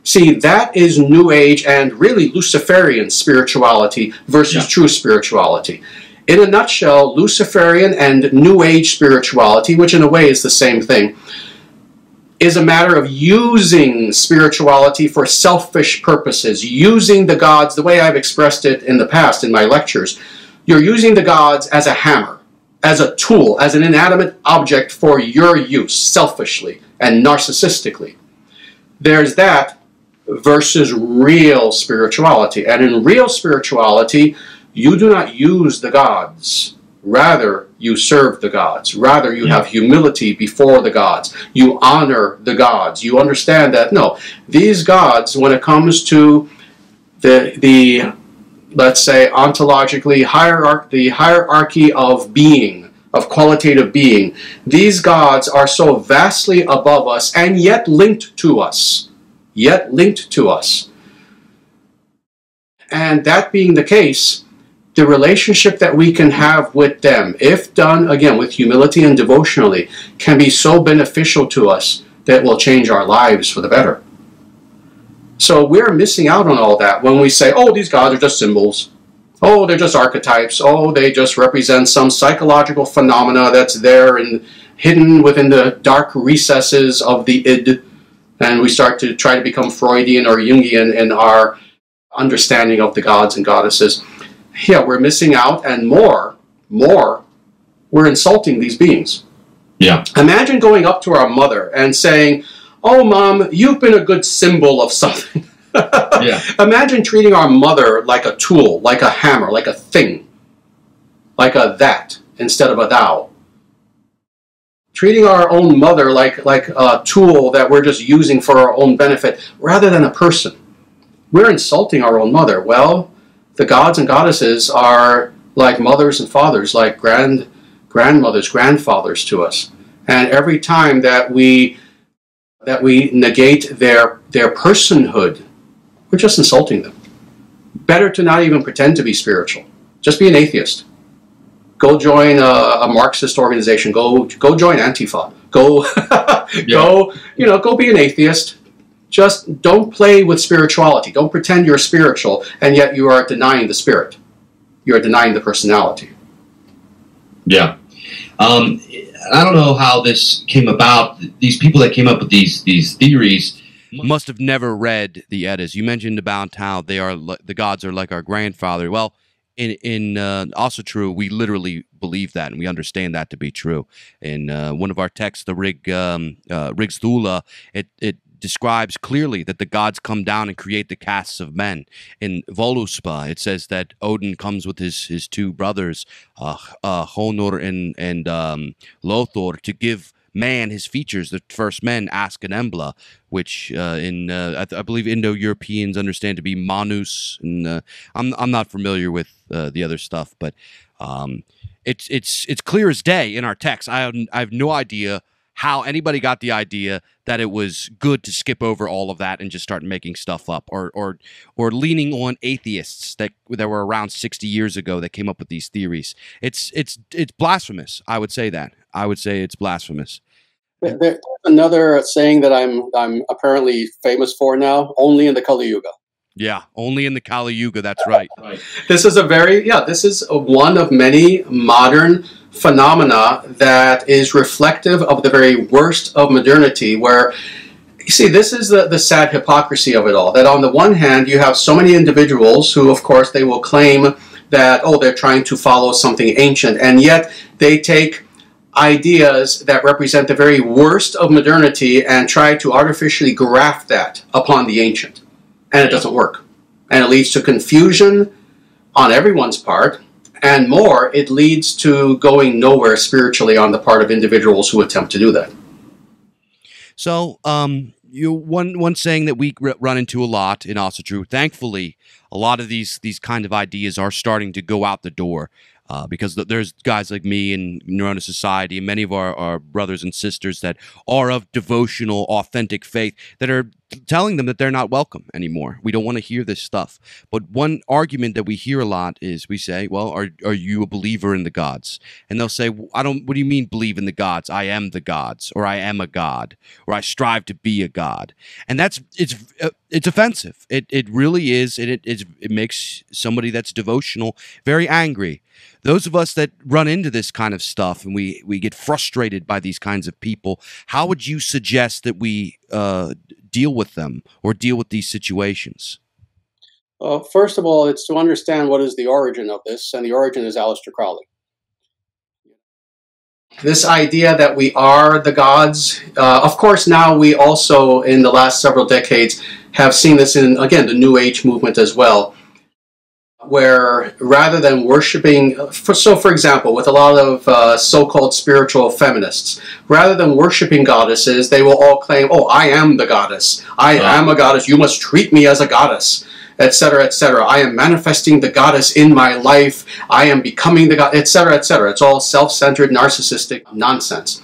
See, that is New Age and really Luciferian spirituality versus true spirituality. In a nutshell, Luciferian and New Age spirituality, which in a way is the same thing, is a matter of using spirituality for selfish purposes, using the gods, the way I've expressed it in the past in my lectures. You're using the gods as a hammer, as a tool, as an inanimate object for your use, selfishly and narcissistically. There's that versus real spirituality. And in real spirituality, you do not use the gods. Rather, you serve the gods. Rather, you have humility before the gods. You honor the gods. You understand that, no, these gods, when it comes to the let's say, ontologically, the hierarchy of being, of qualitative being, these gods are so vastly above us and yet linked to us. Yet linked to us. And that being the case, the relationship that we can have with them, if done, again, with humility and devotionally, can be so beneficial to us that it will change our lives for the better. So we're missing out on all that when we say, these gods are just symbols. They're just archetypes. They just represent some psychological phenomena that's there and hidden within the dark recesses of the id. And we start to try to become Freudian or Jungian in our understanding of the gods and goddesses. Yeah, we're missing out, and more, we're insulting these beings. Yeah. Imagine going up to our mother and saying, Mom, you've been a good symbol of something. Yeah. Imagine treating our mother like a tool, like a hammer, like a thing, like a that instead of a thou. Treating our own mother like a tool that we're just using for our own benefit rather than a person. We're insulting our own mother. Well, the gods and goddesses are like mothers and fathers, like grandmothers, grandfathers to us. And every time that we negate their personhood, we're just insulting them. Better to not even pretend to be spiritual. Just be an atheist. Go join a Marxist organization. Go join Antifa. Go be an atheist. Just don't play with spirituality. Don't pretend you're spiritual, and yet you are denying the spirit. You are denying the personality. Yeah. I don't know how this came about. These people that came up with these theories must have never read the Eddas. You mentioned about how they are the gods are like our grandfather. Well, in Asatru, we literally believe that, and we understand that to be true. In one of our texts, the Rig Thula, it describes clearly that the gods come down and create the castes of men. In Voluspa, it says that Odin comes with his two brothers, Honor and Lothor, to give man his features. The first men, Ask and Embla, which I believe Indo-Europeans understand to be Manus, and I'm not familiar with the other stuff, but it's clear as day in our text. I have no idea how anybody got the idea that it was good to skip over all of that and just start making stuff up, or leaning on atheists that were around 60 years ago that came up with these theories. It's blasphemous. I would say that. I would say it's blasphemous. There's another saying that I'm apparently famous for now: only in the Kali Yuga. Yeah, only in the Kali Yuga. That's right. This is one of many modern phenomena that is reflective of the very worst of modernity, where, you see, this is the sad hypocrisy of it all, that on the one hand you have so many individuals who, of course, they will claim that, oh, they're trying to follow something ancient, and yet they take ideas that represent the very worst of modernity and try to artificially graft that upon the ancient, and it doesn't work, and it leads to confusion on everyone's part. And more, it leads to going nowhere spiritually on the part of individuals who attempt to do that. So, one saying that we run into a lot in Asatru, thankfully, a lot of these kind of ideas are starting to go out the door. Because there's guys like me and Neurona Society and many of our brothers and sisters that are of devotional, authentic faith that are telling them that they're not welcome anymore. We don't want to hear this stuff. But one argument that we hear a lot is we say, well, are you a believer in the gods? And they'll say, what do you mean believe in the gods? I am the gods, or I am a god, or I strive to be a god. And it's offensive. It really is. And it makes somebody that's devotional very angry. Those of us that run into this kind of stuff and we get frustrated by these kinds of people, how would you suggest that we deal with them or deal with these situations? First of all, it's to understand what is the origin of this, and the origin is Aleister Crowley. This idea that we are the gods, of course, now we also, in the last several decades, have seen this in, again, the New Age movement as well, where rather than worshiping, for example, with a lot of so-called spiritual feminists, rather than worshiping goddesses, they will all claim, oh, I am the goddess. I am a goddess. You must treat me as a goddess, etc., etc. I am manifesting the goddess in my life. I am becoming the god, etc., etc. It's all self-centered, narcissistic nonsense.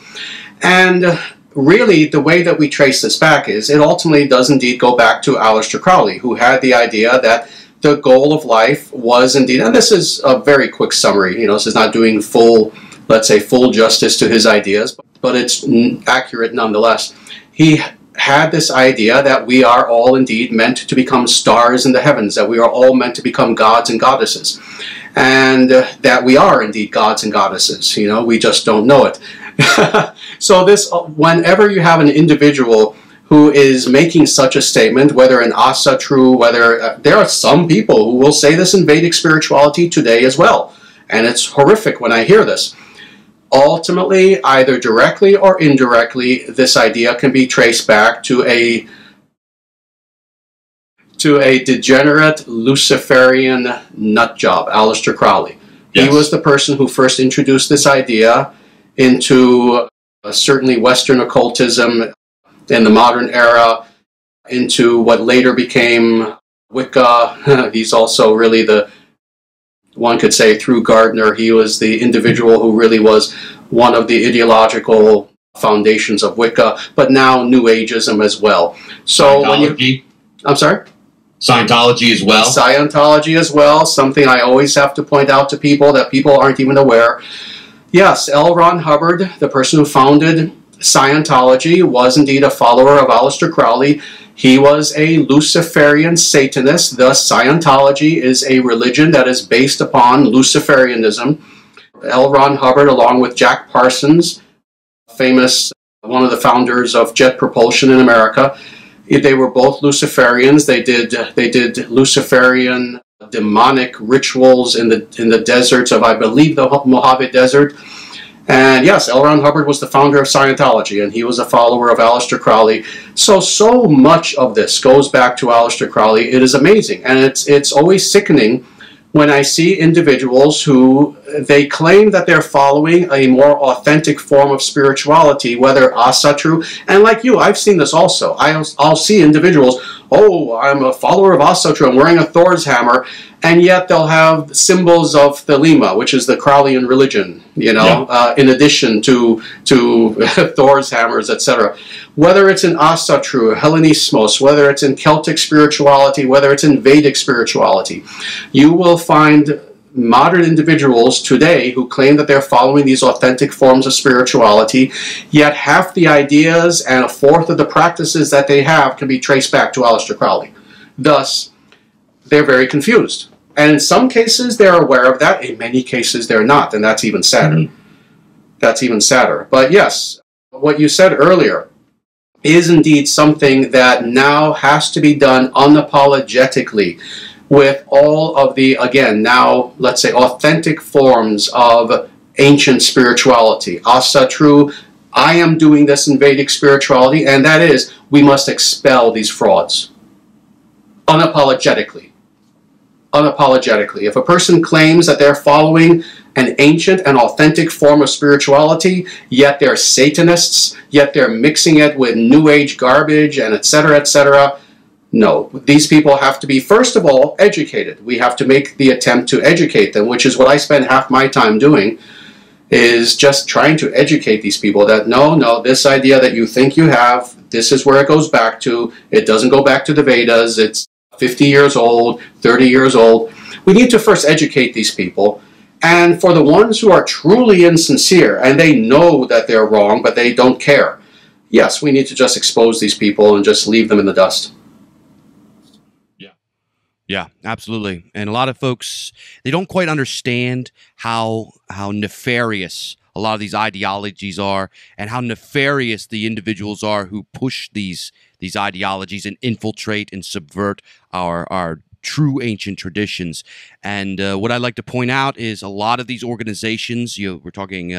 And really, the way that we trace this back is it ultimately does indeed go back to Aleister Crowley, who had the idea that the goal of life was indeed, and this is a very quick summary, you know, this is not doing full, let's say, full justice to his ideas, but it's accurate nonetheless. He had this idea that we are all indeed meant to become stars in the heavens, that we are all meant to become gods and goddesses, and that we are indeed gods and goddesses, you know, we just don't know it. So this, whenever you have an individual who is making such a statement, whether in Asatru, whether there are some people who will say this in Vedic spirituality today as well, and it's horrific when I hear this. Ultimately, either directly or indirectly, this idea can be traced back to a degenerate Luciferian nutjob, Aleister Crowley. Yes. He was the person who first introduced this idea into certainly Western occultism in the modern era, into what later became Wicca. He's also really one could say through Gardner, he was the individual who really was one of the ideological foundations of Wicca, but now New Ageism as well. So Scientology. I'm sorry? Scientology as well. Scientology as well, something I always have to point out to people that people aren't even aware. Yes, L. Ron Hubbard, the person who founded Scientology, was indeed a follower of Aleister Crowley. He was a Luciferian Satanist. Thus, Scientology is a religion that is based upon Luciferianism. L. Ron Hubbard, along with Jack Parsons, famous, one of the founders of jet propulsion in America, they were both Luciferians. They did Luciferian demonic rituals in the deserts of, I believe, the Mojave Desert. And yes, L. Ron Hubbard was the founder of Scientology, and he was a follower of Aleister Crowley. So much of this goes back to Aleister Crowley. It is amazing, and it's always sickening when I see individuals who they claim that they're following a more authentic form of spirituality, whether Asatru, and like you, I've seen this also. I'll see individuals, oh, I'm a follower of Asatru, I'm wearing a Thor's hammer, and yet they'll have symbols of Thelema, which is the Crowleyan religion, you know, yeah. In addition to Thor's hammers, etc. Whether it's in Asatru, Hellenismos, whether it's in Celtic spirituality, whether it's in Vedic spirituality, you will find modern individuals today who claim that they're following these authentic forms of spirituality, yet half the ideas and a fourth of the practices that they have can be traced back to Aleister Crowley. Thus, they're very confused. And in some cases, they're aware of that. In many cases, they're not. And that's even sadder. Mm-hmm. That's even sadder. But yes, what you said earlier is indeed something that now has to be done unapologetically with all of the, again, now, let's say, authentic forms of ancient spirituality. Asatru, I am doing this in Vedic spirituality, and that is, we must expel these frauds. Unapologetically. Unapologetically. If a person claims that they're following an ancient and authentic form of spirituality, yet they're Satanists, yet they're mixing it with New Age garbage, and etc., etc., no. These people have to be, first of all, educated. We have to make the attempt to educate them, which is what I spend half my time doing, is just trying to educate these people that, no, this idea that you think you have, this is where it goes back to. It doesn't go back to the Vedas. It's 50 years old, 30 years old. We need to first educate these people. And for the ones who are truly insincere, and they know that they're wrong, but they don't care, yes, we need to just expose these people and just leave them in the dust. Yeah, absolutely. And a lot of folks, they don't quite understand how nefarious a lot of these ideologies are, and how nefarious the individuals are who push these ideologies and infiltrate and subvert our true ancient traditions. And what I'd like to point out is a lot of these organizations, we're talking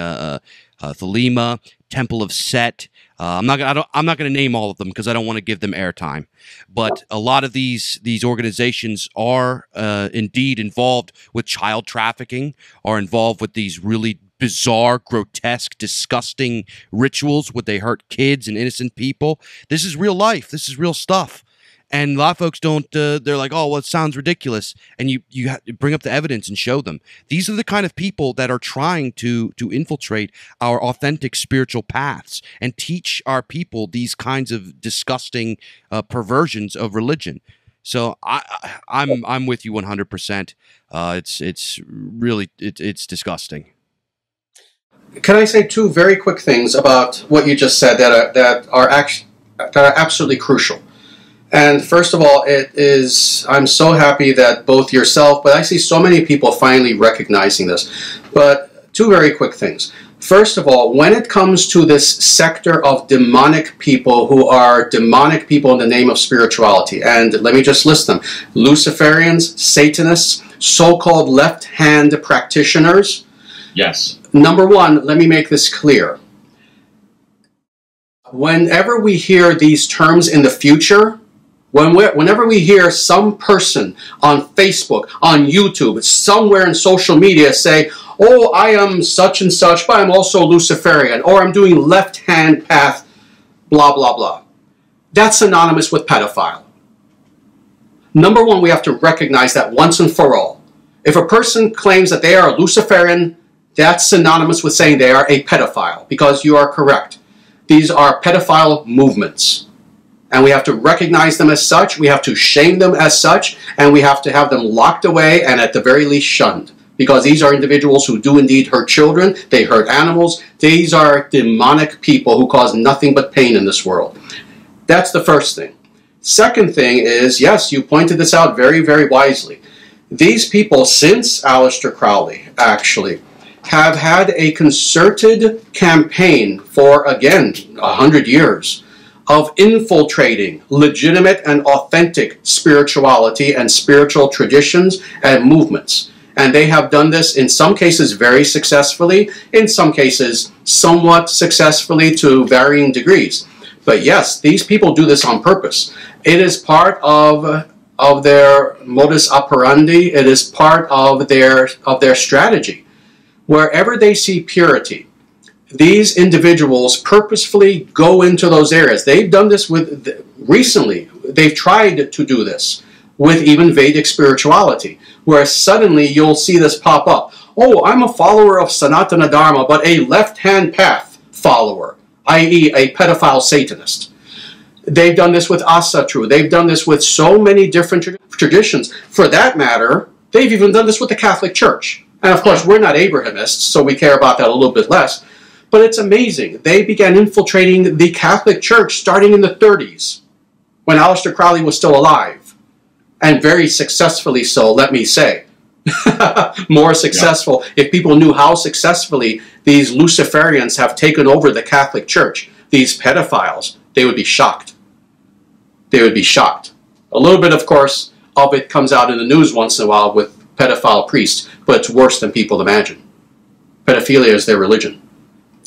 Thelema, Temple of Set. I'm not going to name all of them because I don't want to give them airtime. But a lot of these organizations are indeed involved with child trafficking, are involved with these really bizarre, grotesque, disgusting rituals where they hurt kids and innocent people. This is real life. This is real stuff. And a lot of folks don't, they're like, oh, well, it sounds ridiculous. And you have to bring up the evidence and show them. These are the kind of people that are trying to infiltrate our authentic spiritual paths and teach our people these kinds of disgusting perversions of religion. So I'm with you 100%. It's really, it's disgusting. Can I say two very quick things about what you just said that are absolutely crucial? And first of all, I'm so happy that both yourself, but I see so many people finally recognizing this. But two very quick things. First of all, when it comes to this sector of demonic people who are demonic people in the name of spirituality, and let me just list them: Luciferians, Satanists, so-called left-hand practitioners. Yes. Number one, let me make this clear. Whenever we hear these terms in the future, whenever we hear some person on Facebook, on YouTube, somewhere in social media say, oh, I am such and such, but I'm also Luciferian, or I'm doing left-hand path, blah, blah, blah. That's synonymous with pedophile. Number one, we have to recognize that once and for all. If a person claims that they are a Luciferian, that's synonymous with saying they are a pedophile, because you are correct. These are pedophile movements. And we have to recognize them as such, we have to shame them as such, and we have to have them locked away and at the very least shunned. Because these are individuals who do indeed hurt children, they hurt animals. These are demonic people who cause nothing but pain in this world. That's the first thing. Second thing is, yes, you pointed this out very, very wisely. These people, since Aleister Crowley, actually, have had a concerted campaign for, again, 100 years of infiltrating legitimate and authentic spirituality and spiritual traditions and movements. And they have done this in some cases very successfully, in some cases somewhat successfully to varying degrees. But yes, these people do this on purpose. It is part of their modus operandi. It is part of their strategy. Wherever they see purity, these individuals purposefully go into those areas. They've done this recently. They've tried to do this with even Vedic spirituality, where suddenly you'll see this pop up. Oh, I'm a follower of Sanatana Dharma, but a left-hand path follower, i.e. a pedophile Satanist. They've done this with Asatru. They've done this with so many different traditions. For that matter, they've even done this with the Catholic Church. And of course, we're not Abrahamists, so we care about that a little bit less. But it's amazing. They began infiltrating the Catholic Church starting in the 30s, when Aleister Crowley was still alive. And very successfully so, let me say. More successful. Yeah. If people knew how successfully these Luciferians have taken over the Catholic Church, these pedophiles, they would be shocked. They would be shocked. A little bit, of course, of it comes out in the news once in a while with pedophile priests, but it's worse than people imagine. Pedophilia is their religion,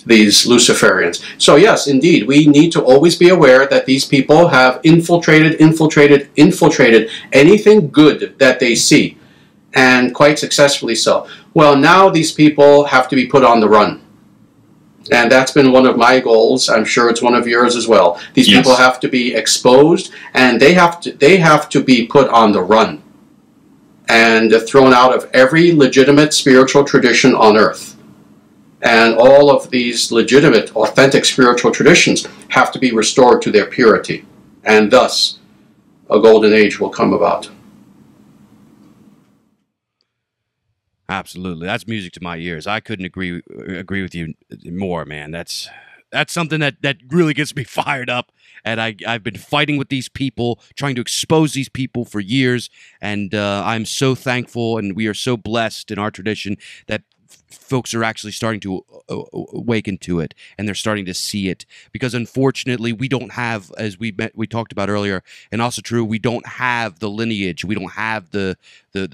these Luciferians. So yes, indeed, we need to always be aware that these people have infiltrated anything good that they see, and quite successfully so. Well, now these people have to be put on the run. And that's been one of my goals. I'm sure it's one of yours as well. These people have to be exposed, and they have to be put on the run and thrown out of every legitimate spiritual tradition on earth. And all of these legitimate, authentic spiritual traditions have to be restored to their purity. And thus, a golden age will come about. Absolutely. That's music to my ears. I couldn't agree with you more, man. That's something that really gets me fired up. And I've been fighting with these people, trying to expose these people for years. And I'm so thankful, and we are so blessed in our tradition that folks are actually starting to awaken to it, and they're starting to see it. Because unfortunately, we don't have, as we talked about earlier, and also true, we don't have the lineage, we don't have the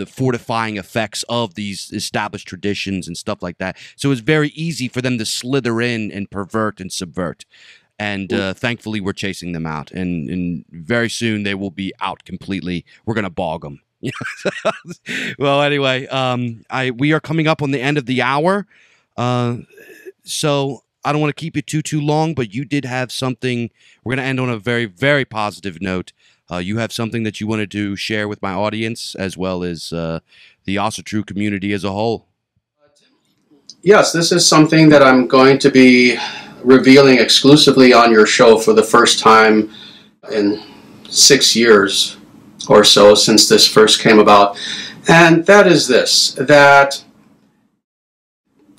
fortifying effects of these established traditions and stuff like that. So it's very easy for them to slither in and pervert and subvert. And thankfully, we're chasing them out, and very soon they will be out completely. We're going to bog them. Well, anyway, we are coming up on the end of the hour, so I don't want to keep you too long, but you did have something. We're going to end on a very, very positive note. You have something that you wanted to share with my audience, as well as the Asatru community as a whole. Yes, this is something that I'm going to be revealing exclusively on your show for the first time in 6 years or so since this first came about. And that is this, that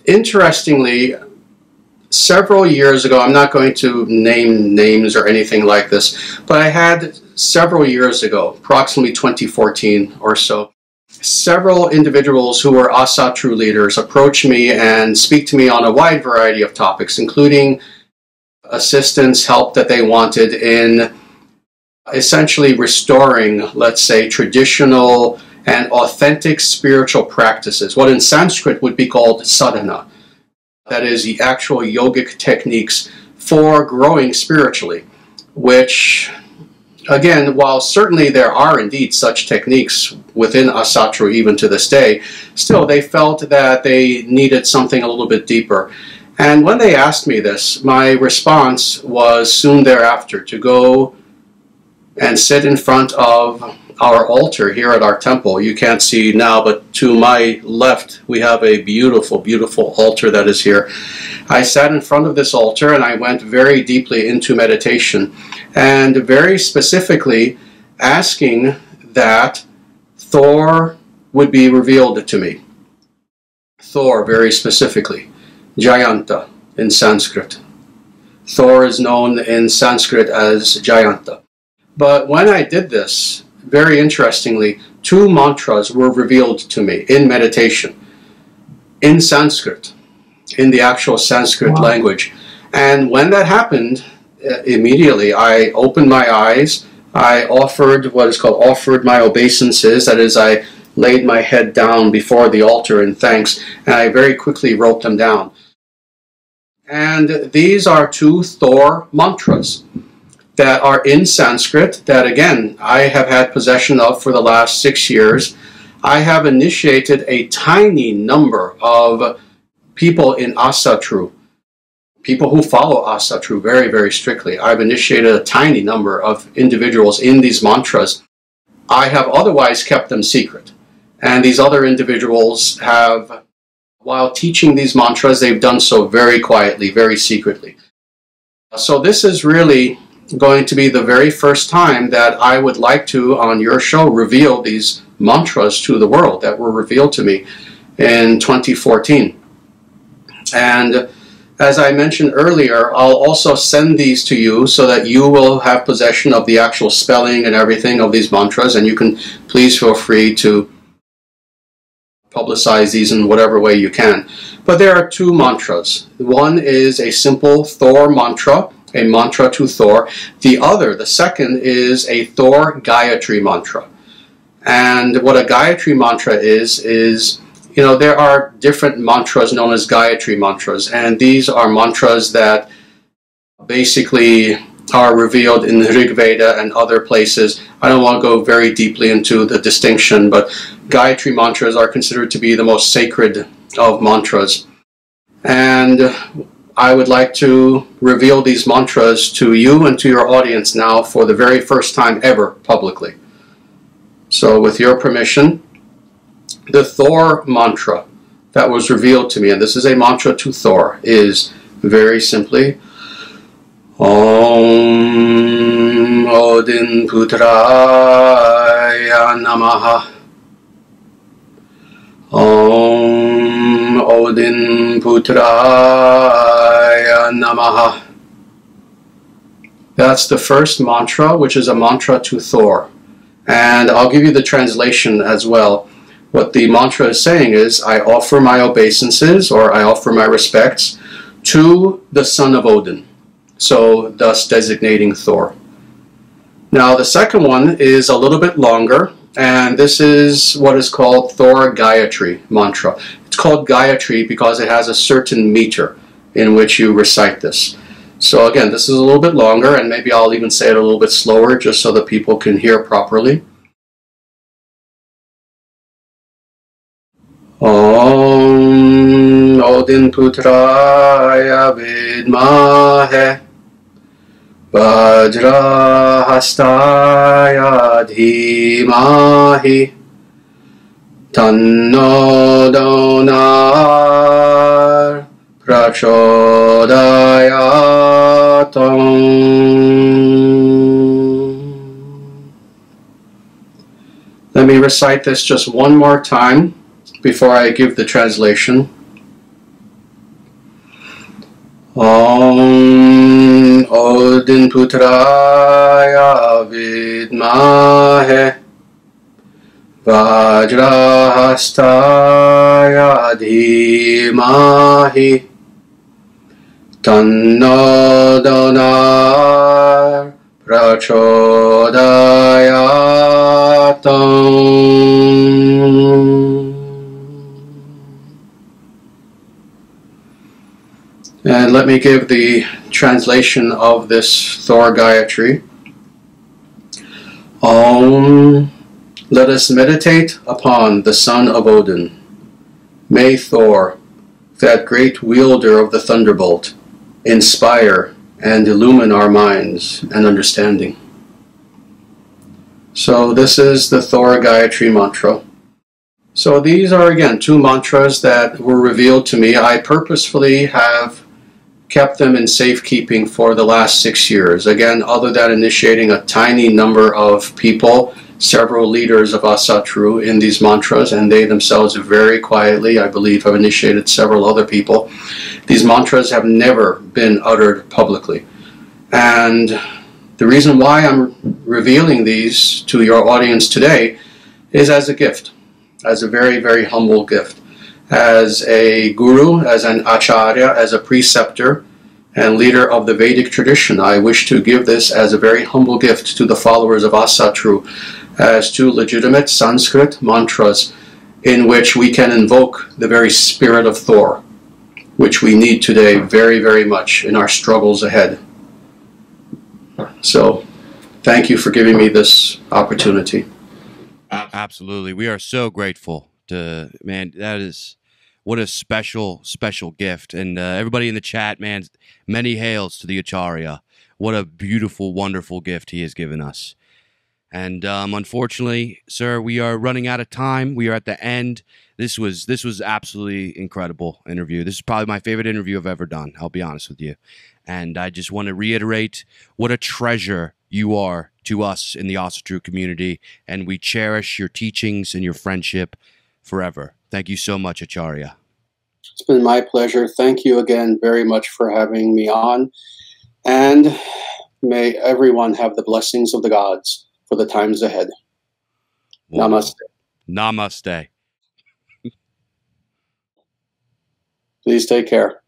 interestingly, several years ago, I'm not going to name names or anything like this, but I had several years ago, approximately 2014 or so, several individuals who were Asatru leaders approach me and speak to me on a wide variety of topics, including assistance, help that they wanted in essentially restoring, let's say, traditional and authentic spiritual practices, what in Sanskrit would be called sadhana. That is, the actual yogic techniques for growing spiritually, which, again, while certainly there are indeed such techniques within Asatru even to this day, still they felt that they needed something a little bit deeper. And when they asked me this, my response was soon thereafter to go and sit in front of our altar here at our temple. You can't see now, but to my left we have a beautiful, beautiful altar that is here. I sat in front of this altar and I went very deeply into meditation, and very specifically asking that Thor would be revealed to me. Thor, very specifically. Jayanta in Sanskrit. Thor is known in Sanskrit as Jayanta. But when I did this, very interestingly, 2 mantras were revealed to me in meditation, in Sanskrit, in the actual Sanskrit language. And when that happened, immediately. I opened my eyes. I offered what is called offered my obeisances. That is, I laid my head down before the altar in thanks, and I very quickly wrote them down. And these are two Thor mantras that are in Sanskrit that, again, I have had possession of for the last 6 years. I have initiated a tiny number of people in Asatru, people who follow Asatru very, very strictly. I've initiated a tiny number of individuals in these mantras. I have otherwise kept them secret. And these other individuals have, while teaching these mantras, they've done so very quietly, very secretly. So this is really going to be the very first time that I would like to, on your show, reveal these mantras to the world that were revealed to me in 2014. And as I mentioned earlier, I'll also send these to you so that you will have possession of the actual spelling and everything of these mantras, and you can please feel free to publicize these in whatever way you can. But there are two mantras. One is a simple Thor mantra, a mantra to Thor. The other, the second, is a Thor Gayatri mantra. And what a Gayatri mantra is, you know, there are different mantras known as Gayatri mantras, and these are mantras that basically are revealed in the Rig Veda and other places. I don't want to go very deeply into the distinction, but Gayatri mantras are considered to be the most sacred of mantras. And I would like to reveal these mantras to you and to your audience now for the very first time ever publicly. So with your permission, the Thor mantra that was revealed to me, and this is a mantra to Thor, is very simply Om Odin Putraya Namaha. Om Odin Putraya Namaha. That's the first mantra, which is a mantra to Thor. And I'll give you the translation as well. What the mantra is saying is, I offer my obeisances, or I offer my respects, to the son of Odin. So, thus designating Thor. Now, the second one is a little bit longer, and this is what is called Thor Gayatri mantra. It's called Gayatri because it has a certain meter in which you recite this. So again, this is a little bit longer, and maybe I'll even say it a little bit slower just so that people can hear properly. Om Odin Putraya Vidmahe Vajra Hastaya Dhimahi Tanno Donar Prachodayatam. Let me recite this just one more time before I give the translation. Om Odin Putraya Vidmahe Vajrahastaya Dhimahi Tanno Donar Prachodayatam. And let me give the translation of this Thor Gayatri. Om. Let us meditate upon the son of Odin. May Thor, that great wielder of the thunderbolt, inspire and illumine our minds and understanding. So this is the Thor Gayatri mantra. So these are again two mantras that were revealed to me. I purposefully have kept them in safekeeping for the last 6 years. Again, other than initiating a tiny number of people, several leaders of Asatru in these mantras, and they themselves very quietly, I believe, have initiated several other people. These mantras have never been uttered publicly. And the reason why I'm revealing these to your audience today is as a gift, as a very, very humble gift. As a guru, as an acharya, as a preceptor, and leader of the Vedic tradition, I wish to give this as a very humble gift to the followers of Asatru as two legitimate Sanskrit mantras in which we can invoke the very spirit of Thor, which we need today very, very much in our struggles ahead. So, thank you for giving me this opportunity. Absolutely. We are so grateful to, man, that is, what a special, special gift. And everybody in the chat, man, many hails to the Acharya. What a beautiful, wonderful gift he has given us. And unfortunately, sir, we are running out of time. We are at the end. This was absolutely incredible interview. This is probably my favorite interview I've ever done. I'll be honest with you. And I just want to reiterate what a treasure you are to us in the Asatru community. And we cherish your teachings and your friendship forever. Thank you so much, Acharya. It's been my pleasure. Thank you again very much for having me on. And may everyone have the blessings of the gods for the times ahead. Wow. Namaste. Namaste. Please take care.